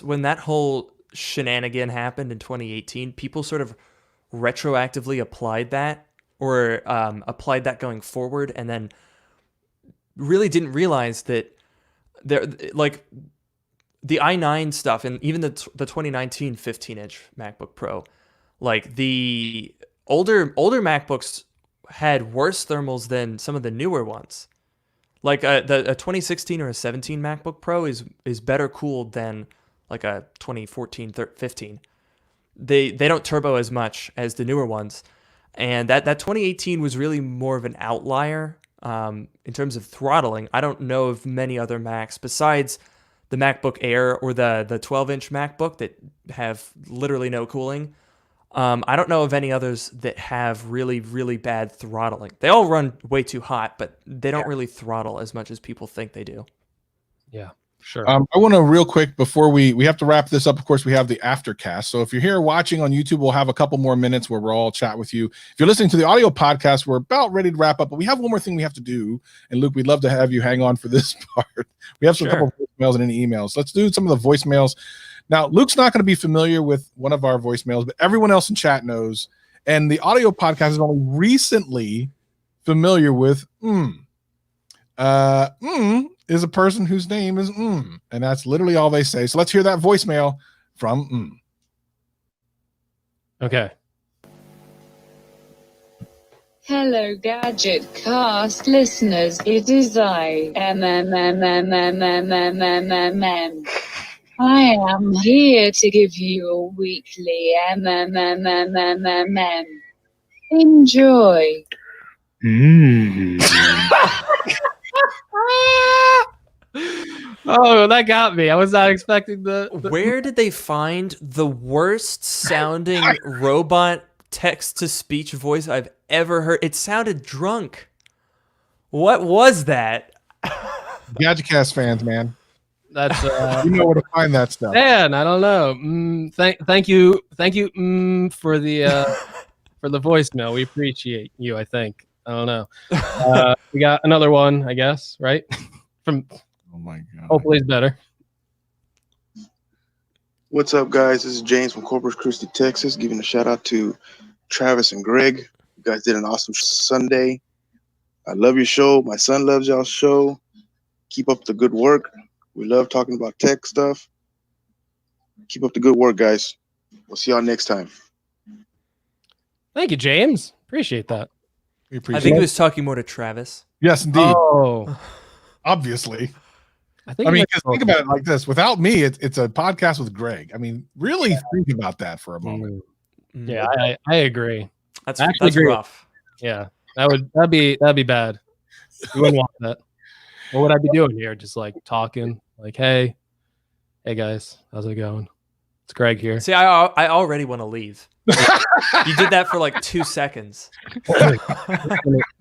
C: when that whole shenanigan happened in 2018, people sort of retroactively applied that or applied that going forward, and then really didn't realize that the i9 stuff and even the 2019 15-inch MacBook Pro, like the older MacBooks had worse thermals than some of the newer ones. Like a 2016 or a 17 MacBook Pro is better cooled than like a 2014 15. They don't turbo as much as the newer ones, and that 2018 was really more of an outlier in terms of throttling. I don't know of many other Macs besides the MacBook Air or the 12-inch MacBook that have literally no cooling. I don't know of any others that have really, really bad throttling. They all run way too hot, but they don't really throttle as much as people think they do.
B: Yeah, sure.
A: I want to real quick before we have to wrap this up. Of course, we have the aftercast. So if you're here watching on YouTube, we'll have a couple more minutes where we'll all chat with you. If you're listening to the audio podcast, we're about ready to wrap up, but we have one more thing we have to do. And Luke, we'd love to have you hang on for this part. We have some couple of voicemails and any emails. Let's do some of the voicemails. Now, Luke's not going to be familiar with one of our voicemails, but everyone else in chat knows. And the audio podcast is only recently familiar with is a person whose name is and that's literally all they say. So let's hear that voicemail from
B: Okay.
D: Hello, Gadget Cast listeners. It is I, I am here to give you a weekly Enjoy.
B: Oh, that got me. I was not expecting the...
C: Where did they find the worst sounding robot text-to-speech voice I've ever heard? It sounded drunk. What was that?
A: GadgetCast fans, man.
B: That's
A: you know where to find that stuff.
B: Man, I don't know. Thank you for the voicemail. We appreciate you. I think. I don't know. We got another one, I guess, right? From
A: oh my god.
B: Hopefully it's better.
E: What's up, guys? This is James from Corpus Christi, Texas, giving a shout out to Travis and Greg. You guys did an awesome Sunday. I love your show. My son loves y'all's show. Keep up the good work. We love talking about tech stuff. Keep up the good work, guys. We'll see y'all next time.
B: Thank you, James. Appreciate that.
A: We appreciate
C: I think he was talking more to Travis.
A: Yes, indeed.
B: Oh,
A: obviously.
B: I
A: mean, because think about it like this. Without me, it's a podcast with Greg. I mean, really think about that for a moment.
B: Yeah, I agree.
C: That's
B: agree.
C: rough.
B: Yeah, that'd be bad. You wouldn't want that. What would I be doing here? Just like talking, like, hey guys, how's it going? It's Greg here.
C: See, I already want to leave. You did that for like 2 seconds.
B: Hold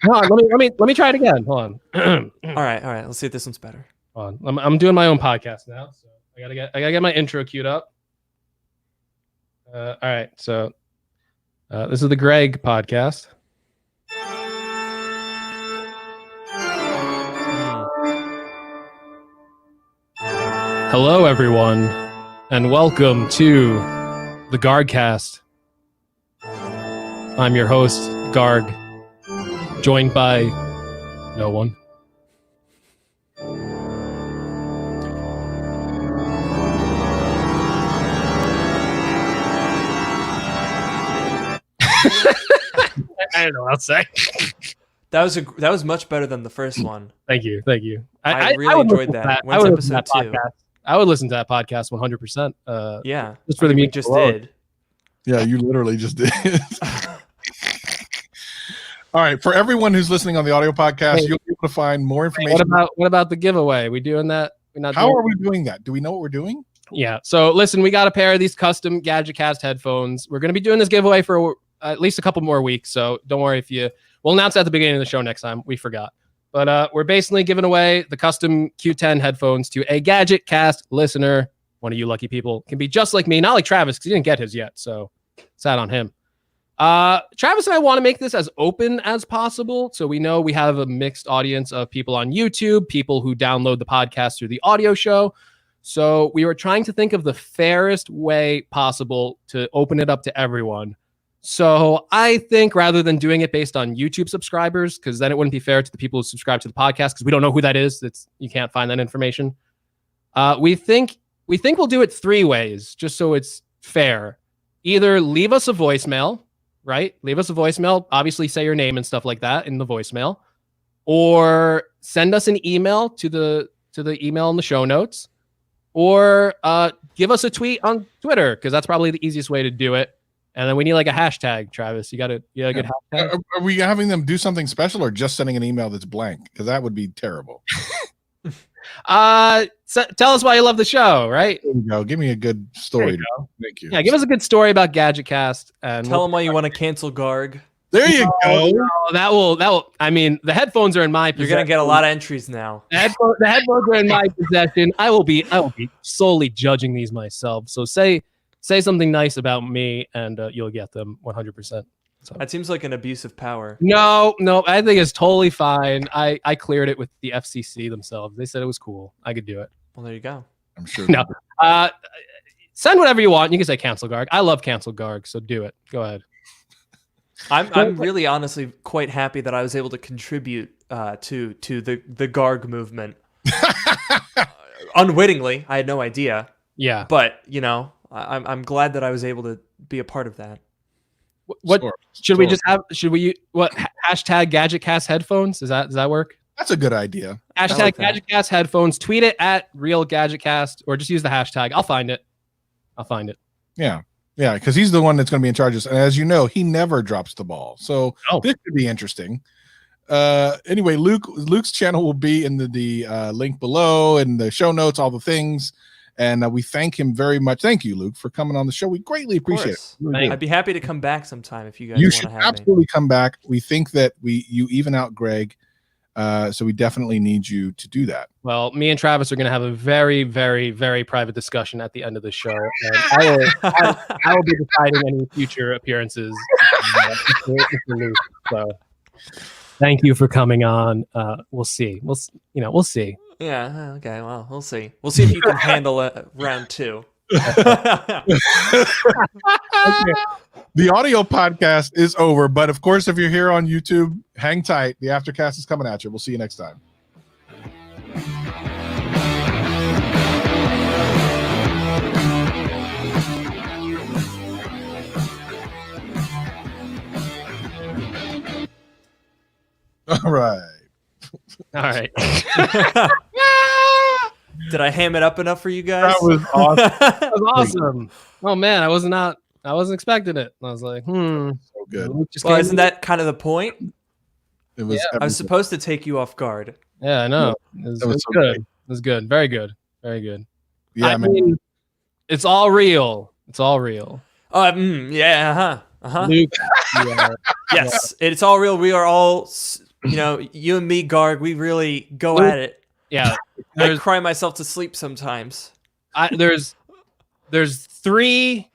B: on, let me try it again. Hold on.
C: All right. Let's see if this one's better.
B: Hold on. I'm doing my own podcast now, so I gotta get my intro queued up. All right, so this is the Greg podcast. Hello, everyone, and welcome to the Gargcast. I'm your host, Garg, joined by no one. I don't know what I'll say.
C: That was much better than the first one.
B: Thank you.
C: I really enjoyed that. When's episode 2?
B: I would listen to that podcast 100%.
C: Yeah,
B: just for the
C: we just did.
A: Yeah, you literally just did. All right, for everyone who's listening on the audio podcast, you'll be able to find more information.
B: What about the giveaway? We doing that?
A: How are we doing that? Do we know what we're doing?
B: Yeah. So listen, we got a pair of these custom GadgetCast headphones. We're going to be doing this giveaway for at least a couple more weeks. So don't worry we'll announce it at the beginning of the show next time. We forgot. But we're basically giving away the custom Q10 headphones to a GadgetCast listener. One of you lucky people can be just like me, not like Travis because he didn't get his yet. So sad on him. Travis and I want to make this as open as possible. So we know we have a mixed audience of people on YouTube, people who download the podcast through the audio show. So we were trying to think of the fairest way possible to open it up to everyone. So I think rather than doing it based on YouTube subscribers, because then it wouldn't be fair to the people who subscribe to the podcast, because we don't know who that is. You can't find that information. We think we'll do it 3 ways, just so it's fair. Either leave us a voicemail, right? Leave us a voicemail. Obviously, say your name and stuff like that in the voicemail, or send us an email to the email in the show notes, or give us a tweet on Twitter, because that's probably the easiest way to do it. And then we need like a hashtag, Travis. You got a good hashtag?
A: Are we having them do something special or just sending an email that's blank? Because that would be terrible.
B: Tell us why you love the show, right?
A: There you go. Give me a good story. Thank you.
B: Yeah, give us a good story about GadgetCast, and
C: Tell them why you want to cancel Garg.
A: There you go.
B: No, that will. I mean, the headphones are in my possession.
C: You're gonna get a lot of entries now.
B: The headphones are in my possession. I will be solely judging these myself. So say something nice about me, and you'll get them 100%. So.
C: That seems like an abuse of power.
B: No, I think it's totally fine. I cleared it with the FCC themselves. They said it was cool. I could do it.
C: Well, there you go.
A: I'm sure.
B: No. Send whatever you want. You can say cancel Garg. I love cancel Garg, so do it. Go ahead.
C: I'm really honestly quite happy that I was able to contribute to the Garg movement. Unwittingly, I had no idea.
B: Yeah.
C: But, I'm glad that I was able to be a part of that.
B: What should we just have? Should we hashtag GadgetCast headphones? Does that work?
A: That's a good idea.
B: Hashtag
C: like that.
B: GadgetCast headphones. Tweet it at real GadgetCast, or just use the hashtag. I'll find it.
A: Yeah, because he's the one that's going to be in charge of this. And as you know, he never drops the ball. So this could be interesting. Anyway, Luke's channel will be in the link below and the show notes, all the things. And we thank him very much. Thank you, Luke, for coming on the show. We greatly appreciate it. Really
C: I'd be happy to come back sometime if you guys
A: you
C: want
A: should
C: to have
A: absolutely
C: me.
A: come back. We think that you even out Greg. So we definitely need you to do that.
B: Well, me and Travis are going to have a very, very, very private discussion at the end of the show. And I will be deciding any future appearances. For Luke. So thank you for coming on. We'll see. We'll see.
C: Yeah. Okay. Well, we'll see. We'll see if you can handle round 2.
A: Okay. The audio podcast is over, but of course, if you're here on YouTube, hang tight. The aftercast is coming at you. We'll see you next time. All right.
B: All right.
C: Did I ham it up enough for you guys?
A: That was awesome.
B: That was awesome. Oh man, I wasn't expecting it. I was like,
A: So good.
C: Well, isn't that kind of the point?
A: It was.
C: I was supposed to take you off guard.
B: Yeah, I know. It was
A: so
B: good.
A: great.
B: It was good. Very good. Very good.
A: Yeah,
B: I
A: man.
B: mean, it's all real. It's all real.
C: Yeah. Uh-huh.
B: Luke,
C: Yes, it's all real. We are all, you and me, Garg, we really go at it.
B: yeah.
C: I cry myself to sleep sometimes.
B: There's 3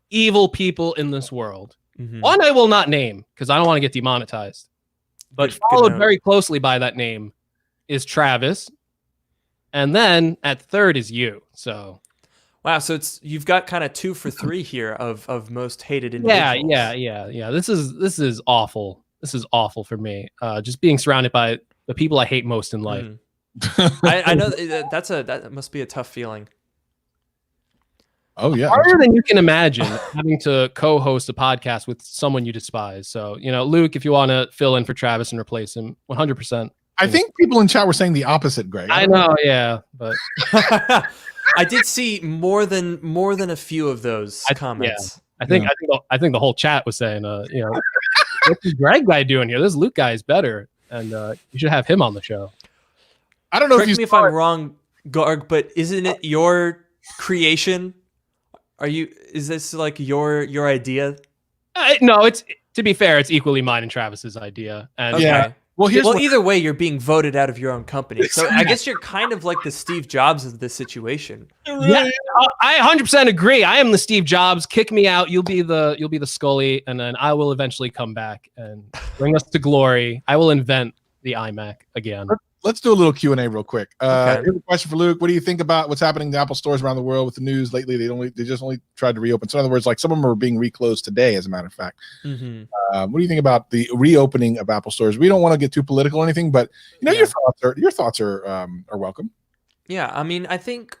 B: evil people in this world.
C: Mhm.
B: One I will not name because I don't want to get demonetized. But
C: Good
B: followed
C: note.
B: very closely by that name is Travis. And then at third is you. So
C: Wow, so you've got kind of 2 for 3 here of most hated individuals.
B: yeah. This is awful. This is awful for me. Just being surrounded by the people I hate most in life.
C: I know that must be a tough feeling.
A: Oh yeah.
B: Harder than you can imagine having to co-host a podcast with someone you despise. So, Luke, if you want to fill in for Travis and replace him, 100%.
A: I think people in chat were saying the opposite, Greg.
B: I know, yeah, but
C: I did see more than a few of those comments.
B: I think the whole chat was saying, what's this Greg guy doing here? This Luke guy is better, and you should have him on the show.
A: I don't know
C: Correct me if I'm wrong, Garg, but isn't it your creation? Is this like your idea?
B: No, to be fair, it's equally mine and Travis's idea. And
C: Okay.
A: Yeah. Well,
C: either way, you're being voted out of your own company. So I guess you're kind of like the Steve Jobs of this situation.
B: yeah, I 100% agree. I am the Steve Jobs. Kick me out. You'll be the Scully, and then I will eventually come back and bring us to glory. I will invent the iMac again.
A: Let's do a little Q&A real quick.
C: Okay.
A: Here's a question for Luke. What do you think about what's happening in the Apple stores around the world with the news lately? They just only tried to reopen. So in other words, like some of them are being reclosed today, as a matter of fact.
C: Mm-hmm.
A: What do you think about the reopening of Apple stores? We don't want to get too political or anything, but your thoughts are welcome.
C: Yeah, I mean, I think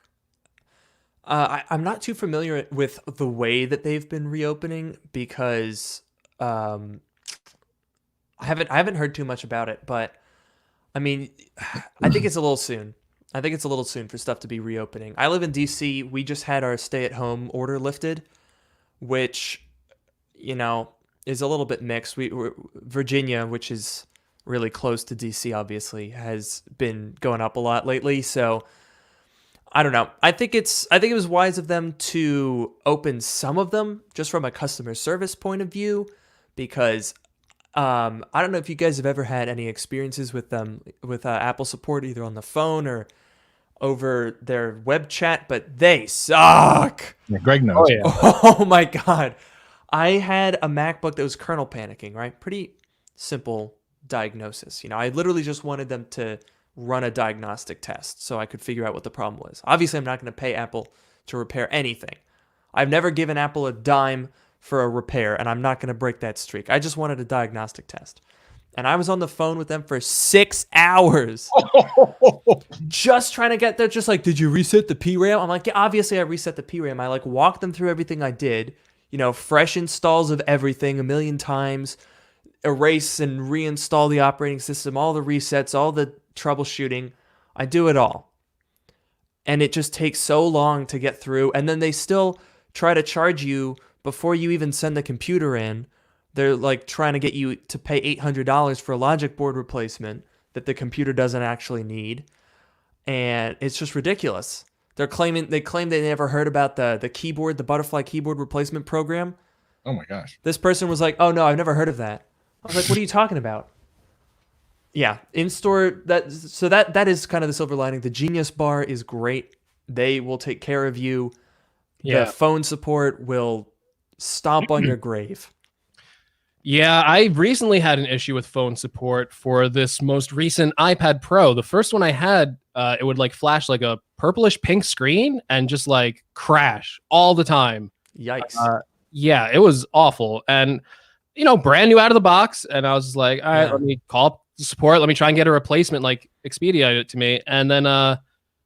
C: I'm not too familiar with the way that they've been reopening because I haven't heard too much about it, but I mean, I think it's a little soon. I think it's a little soon for stuff to be reopening. I live in DC. We just had our stay-at-home order lifted, which, is a little bit mixed. Virginia, which is really close to DC, obviously, has been going up a lot lately. So I don't know. I think it was wise of them to open some of them just from a customer service point of view, because I don't know if you guys have ever had any experiences with them with Apple support, either on the phone or over their web chat, but they suck.
A: Yeah, Greg knows.
B: Oh yeah.
C: Oh my God. I had a MacBook that was kernel panicking, right? Pretty simple diagnosis. You know, I literally just wanted them to run a diagnostic test so I could figure out what the problem was. Obviously, I'm not going to pay Apple to repair anything. I've never given Apple a dime for a repair, and I'm not going to break that streak. I just wanted a diagnostic test. And I was on the phone with them for 6 hours just trying to get there. Just like, did you reset the PRAM? I'm like, yeah, obviously I reset the PRAM. I like walked them through everything I did, you know, fresh installs of everything a million times, erase and reinstall the operating system, all the resets, all the troubleshooting. I do it all. And it just takes so long to get through. And then they still try to charge you before you even send the computer in. They're like trying to get you to pay $800 for a logic board replacement that the computer doesn't actually need. And it's just ridiculous. They claim they never heard about the keyboard, the butterfly keyboard replacement program.
A: Oh my gosh.
C: This person was like, "Oh no, I've never heard of that." I was like, "What are you talking about?" Yeah, in-store, that is kind of the silver lining. The Genius Bar is great. They will take care of you.
B: Yeah.
C: The phone support will stomp on your grave.
B: Yeah, I recently had an issue with phone support for this most recent iPad Pro. The first one I had, it would like flash like a purplish pink screen and just like crash all the time.
C: Yikes.
B: Yeah, it was awful. And, you know, brand new out of the box. And I was just like, all right,
C: Yeah.
B: let me call up support. Let me try and get a replacement, like Expedia it to me. And then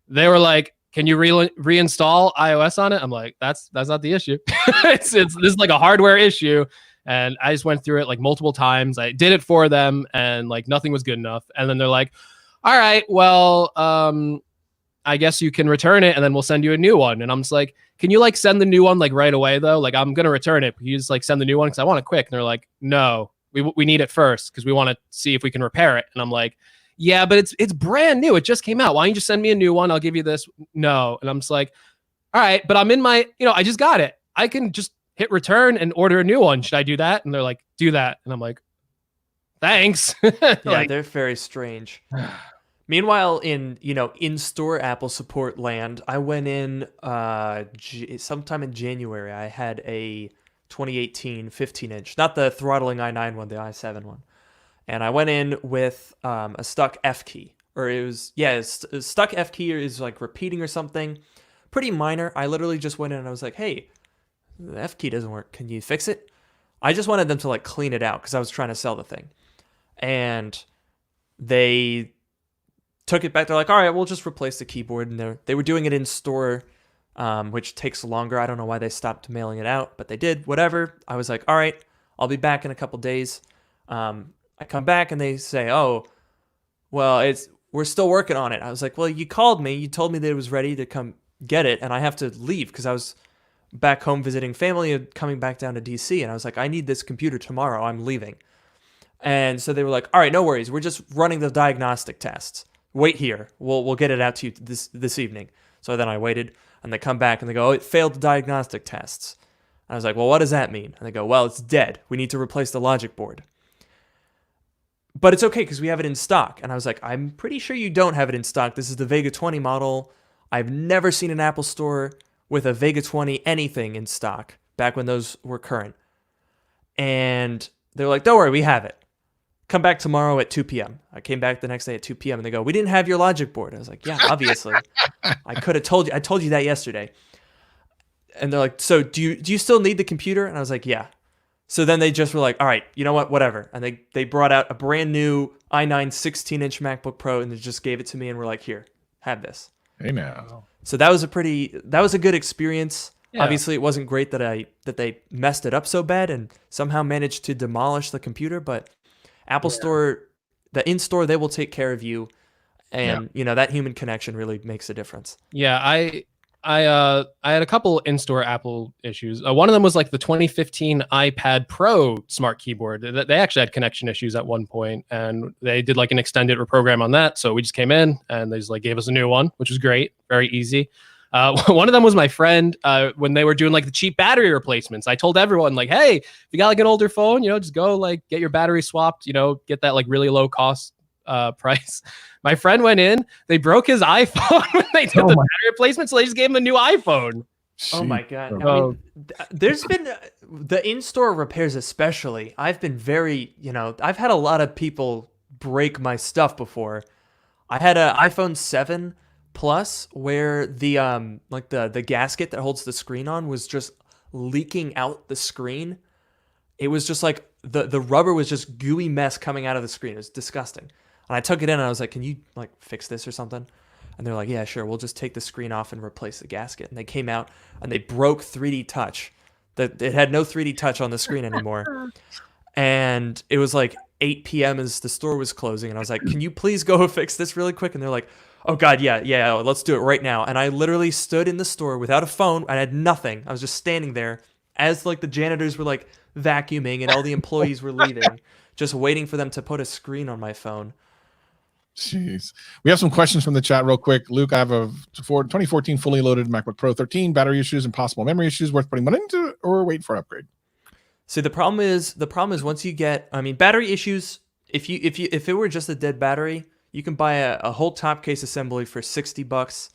B: they were like, can you reinstall iOS on it? I'm like, that's not the issue. This is like a hardware issue. And I just went through it like multiple times. I did it for them and like nothing was good enough. And then they're like, all right, well, I guess you can return it and then we'll send you a new one. And I'm just like, can you like send the new one like right away though? Like I'm going to return it. But you just like send the new one because I want it quick. And they're like, no, we need it first because we want to see if we can repair it. And I'm like, yeah, but it's brand new. It just came out. Why don't you just send me a new one? I'll give you this. No. And I'm just like, all right, but I'm in my, you know, I just got it. I can just hit return and order a new one. Should I do that? And they're like, do that. And I'm like, thanks.
C: Yeah,
B: Like,
C: they're very strange. Meanwhile, in-store Apple support land, I went in sometime in January. I had a 2018 15-inch, not the throttling i9 one, the i7 one. And I went in with a stuck F key. Or it was, yeah, stuck F key is like repeating or something. Pretty minor. I literally just went in and I was like, hey, the F key doesn't work. Can you fix it? I just wanted them to like clean it out because I was trying to sell the thing. And they took it back. They're like, all right, we'll just replace the keyboard. And they were doing it in store, which takes longer. I don't know why they stopped mailing it out, but they did. Whatever. I was like, all right, I'll be back in a couple days. I come back and they say, oh, well, we're still working on it. I was like, well, you called me. You told me that it was ready to come get it, and I have to leave because I was back home visiting family and coming back down to DC. And I was like, I need this computer tomorrow. I'm leaving. And so they were like, all right, no worries. We're just running the diagnostic tests. Wait here. We'll get it out to you this evening. So then I waited, and they come back and they go, oh, it failed the diagnostic tests. I was like, well, what does that mean? And they go, well, it's dead. We need to replace the logic board. But it's okay because we have it in stock. And I was like, I'm pretty sure you don't have it in stock. This is the Vega 20 model. I've never seen an Apple store with a Vega 20 anything in stock back when those were current. And they were like, don't worry, we have it. Come back tomorrow at 2 p.m. I came back the next day at 2 p.m. and they go, we didn't have your logic board. I was like, yeah, obviously. I could have told you. I told you that yesterday. And they're like, so do you still need the computer? And I was like, yeah. So then they just were like, all right, you know what, whatever. And they brought out a brand new i9 16-inch MacBook Pro and they just gave it to me and were like, here, have this.
A: Hey now.
C: So that was a good experience.
B: Yeah.
C: Obviously, it wasn't great that they messed it up so bad and somehow managed to demolish the computer. But Apple Store, the in-store, they will take care of you, and you know that human connection really makes a difference.
B: yeah, I had a couple in-store Apple issues. One of them was like the 2015 iPad Pro smart keyboard. They actually had connection issues at one point, and they did like an extended program on that. So we just came in and they just like gave us a new one, which was great, very easy. One of them was my friend when they were doing like the cheap battery replacements. I told everyone like, hey, if you got like an older phone, just go like get your battery swapped, get that like really low cost price. My friend went in, they broke his iPhone when they did the battery replacement, so they just gave him a new iPhone.
C: Oh my God. I mean, there's been the in-store repairs, especially. I've been very, I've had a lot of people break my stuff before. I had an iPhone 7 Plus where the the gasket that holds the screen on was just leaking out the screen. It was just like the rubber was just gooey mess coming out of the screen. It was disgusting. And I took it in and I was like, can you like fix this or something? And they're like, yeah, sure. We'll just take the screen off and replace the gasket. And they came out and they broke 3D touch. That it had no 3D touch on the screen anymore. And it was like 8 p.m. as the store was closing. And I was like, can you please go fix this really quick? And they're like, oh God, yeah, let's do it right now. And I literally stood in the store without a phone. I had nothing. I was just standing there as like the janitors were like vacuuming and all the employees were leaving, just waiting for them to put a screen on my phone.
A: Jeez. We have some questions from the chat real quick. Luke, I have a 2014 fully loaded MacBook Pro 13, battery issues and possible memory issues, worth putting money into or wait for upgrade?
C: See, the problem is once you get, battery issues, if it were just a dead battery, you can buy a whole top case assembly for $60.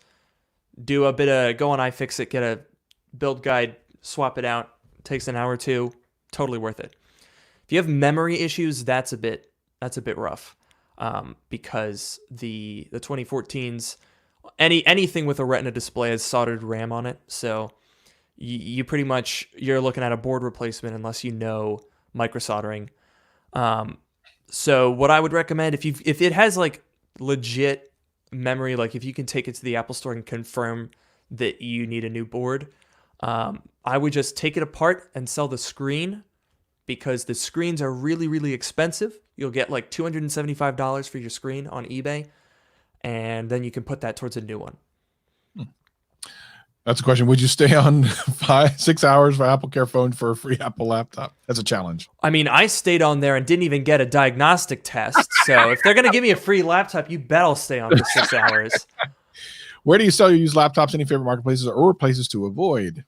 C: Do a bit of, go on iFixit, get a build guide, swap it out. Takes an hour or two. Totally worth it. If you have memory issues, that's a bit rough. Because the 2014s, anything with a Retina display has soldered RAM on it, so you pretty much, you're looking at a board replacement unless you know microsoldering. So what I would recommend, if it has like legit memory, like if you can take it to the Apple Store and confirm that you need a new board, I would just take it apart and sell the screen, because the screens are really, really expensive. You'll get like $275 for your screen on eBay, and then you can put that towards a new one.
A: That's a question. Would you stay on 6 hours for Apple Care phone for a free Apple laptop? That's a challenge.
C: I mean, I stayed on there and didn't even get a diagnostic test. So if they're going to give me a free laptop, you bet I'll stay on for 6 hours.
A: Where do you sell your used laptops? Any favorite marketplaces or places to avoid?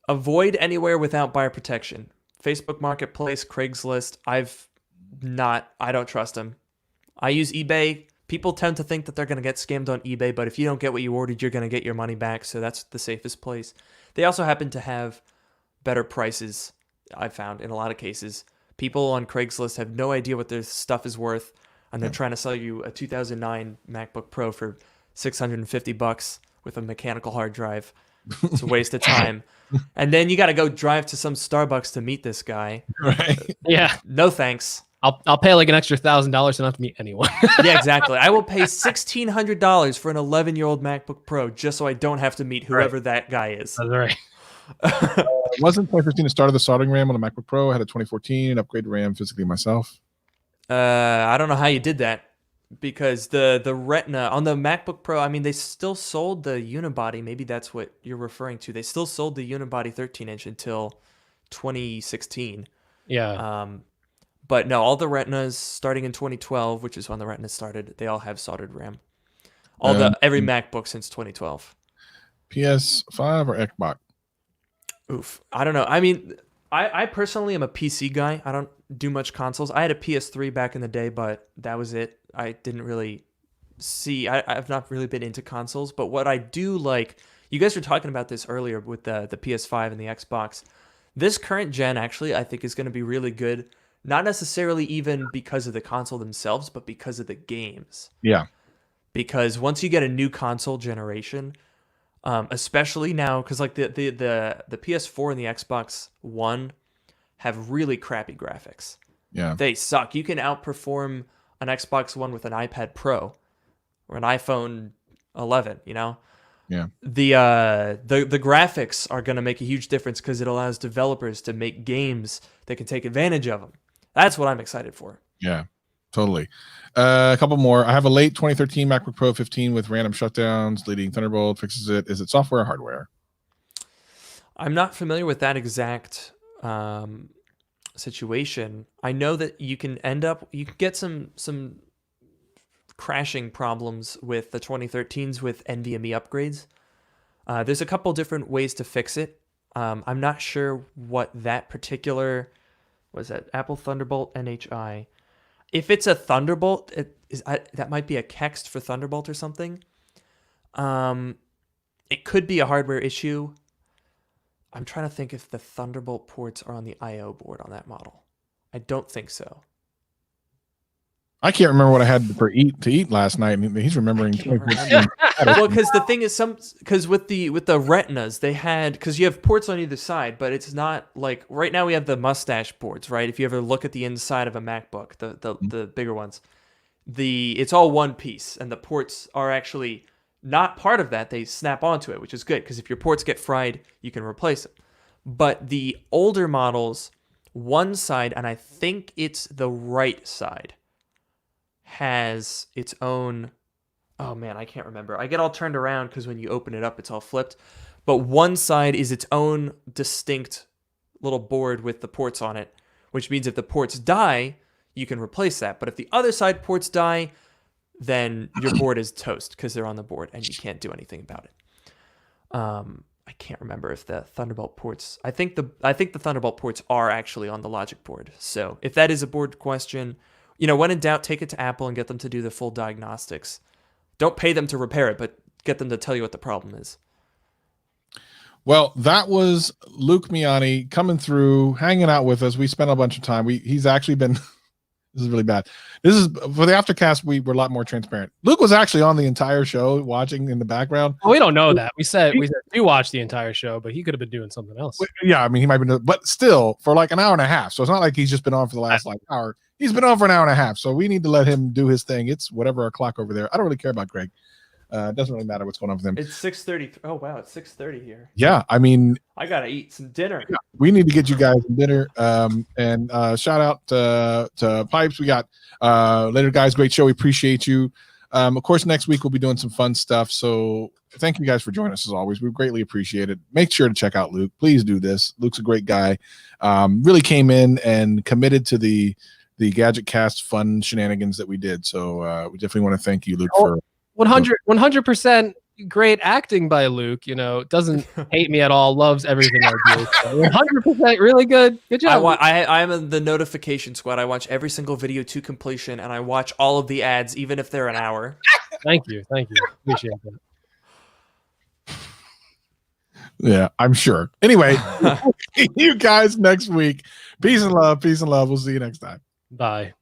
C: Avoid anywhere without buyer protection. Facebook Marketplace, Craigslist. I don't trust them. I use eBay. People tend to think that they're going to get scammed on eBay, but if you don't get what you ordered, you're going to get your money back, so that's the safest place. They also happen to have better prices, I've found, in a lot of cases. People on Craigslist have no idea what their stuff is worth, and they're trying to sell you a 2009 MacBook Pro for $650 with a mechanical hard drive. It's a waste of time. And then you got to go drive to some Starbucks to meet this guy.
A: Right.
B: Yeah.
C: No thanks.
B: I'll pay like an extra $1,000 to not to meet anyone.
C: Yeah, exactly. I will pay $1,600 for an 11-year-old MacBook Pro just so I don't have to meet whoever that guy is.
B: That's right.
A: Wasn't 2015 the start of the soldering RAM on the MacBook Pro? I had a 2014 upgraded RAM physically myself.
C: I don't know how you did that, because the Retina on the MacBook Pro, I mean, they still sold the unibody. Maybe that's what you're referring to. They still sold the unibody 13-inch until 2016.
B: Yeah.
C: But no, all the Retinas starting in 2012, which is when the Retina started, they all have soldered RAM. Every MacBook since 2012.
A: PS5 or Xbox?
C: Oof. I don't know. I mean, I personally am a PC guy. I don't do much consoles. I had a PS3 back in the day, but that was it. I didn't really I've not really been into consoles, but what I do like, you guys were talking about this earlier with the PS5 and the Xbox. This current gen actually, I think, is going to be really good. Not necessarily even because of the console themselves, but because of the games.
A: Yeah.
C: Because once you get a new console generation, especially now, because like the PS4 and the Xbox One have really crappy graphics.
A: Yeah.
C: They suck. You can outperform an Xbox One with an iPad Pro or an iPhone 11, you know?
A: Yeah.
C: The graphics are going to make a huge difference because it allows developers to make games that can take advantage of them. That's what I'm excited for.
A: Yeah. Totally. A couple more. I have a late 2013 MacBook Pro 15 with random shutdowns. Leading Thunderbolt fixes it. Is it software or hardware?
C: I'm not familiar with that exact situation. I know that you can get some crashing problems with the 2013s with NVMe upgrades. There's a couple different ways to fix it. I'm not sure what that particular Apple Thunderbolt NHI. If it's a Thunderbolt, that might be a Kext for Thunderbolt or something. It could be a hardware issue. I'm trying to think if the Thunderbolt ports are on the I/O board on that model. I don't think so.
A: I can't remember what I had to eat last night, and he's remembering.
C: Well, because the thing is, because with the Retinas, they had, because you have ports on either side, but it's not like right now we have the mustache boards, right? If you ever look at the inside of a MacBook, the bigger ones, it's all one piece, and the ports are actually not part of that. They snap onto it, which is good because if your ports get fried, you can replace them. But the older models, one side, and I think it's the right side, has its own, oh man, I can't remember. I get all turned around because when you open it up, it's all flipped. But one side is its own distinct little board with the ports on it, which means if the ports die, you can replace that. But if the other side ports die, then your board is toast because they're on the board and you can't do anything about it. I can't remember if the Thunderbolt ports, I think the Thunderbolt ports are actually on the logic board. So if that is a board question, when in doubt, take it to Apple and get them to do the full diagnostics. Don't pay them to repair it, but get them to tell you what the problem is.
A: Well, that was Luke Miani coming through, hanging out with us. We spent a bunch of time. He's actually been, this is really bad. This is, for the aftercast, we were a lot more transparent. Luke was actually on the entire show watching in the background.
B: Well, we don't know that. We said we watched the entire show, but he could have been doing something else.
A: Yeah, I mean, he might have been, but still, for like an hour and a half. So it's not like he's just been on for the last hour. He's been on for an hour and a half, so we need to let him do his thing. It's whatever o'clock over there. I don't really care about Greg. It doesn't really matter what's going on with him.
C: It's 6:30. Oh wow, it's 6:30 here.
A: Yeah, I mean,
C: I gotta eat some dinner.
A: Yeah, we need to get you guys some dinner. And shout out to Pipes. We got later, guys. Great show. We appreciate you. Of course, next week we'll be doing some fun stuff. So thank you guys for joining us as always. We greatly appreciate it. Make sure to check out Luke. Please do this. Luke's a great guy. Really came in and committed to the Gadget Cast fun shenanigans that we did. So we definitely want to thank you, Luke, for
B: 100% great acting by Luke. Doesn't hate me at all. Loves everything I do. So 100% really good. Good job.
C: I'm in the notification squad. I watch every single video to completion, and I watch all of the ads, even if they're an hour.
B: Thank you. Appreciate that.
A: Yeah, I'm sure. Anyway, see you guys next week. Peace and love. We'll see you next time.
B: Bye.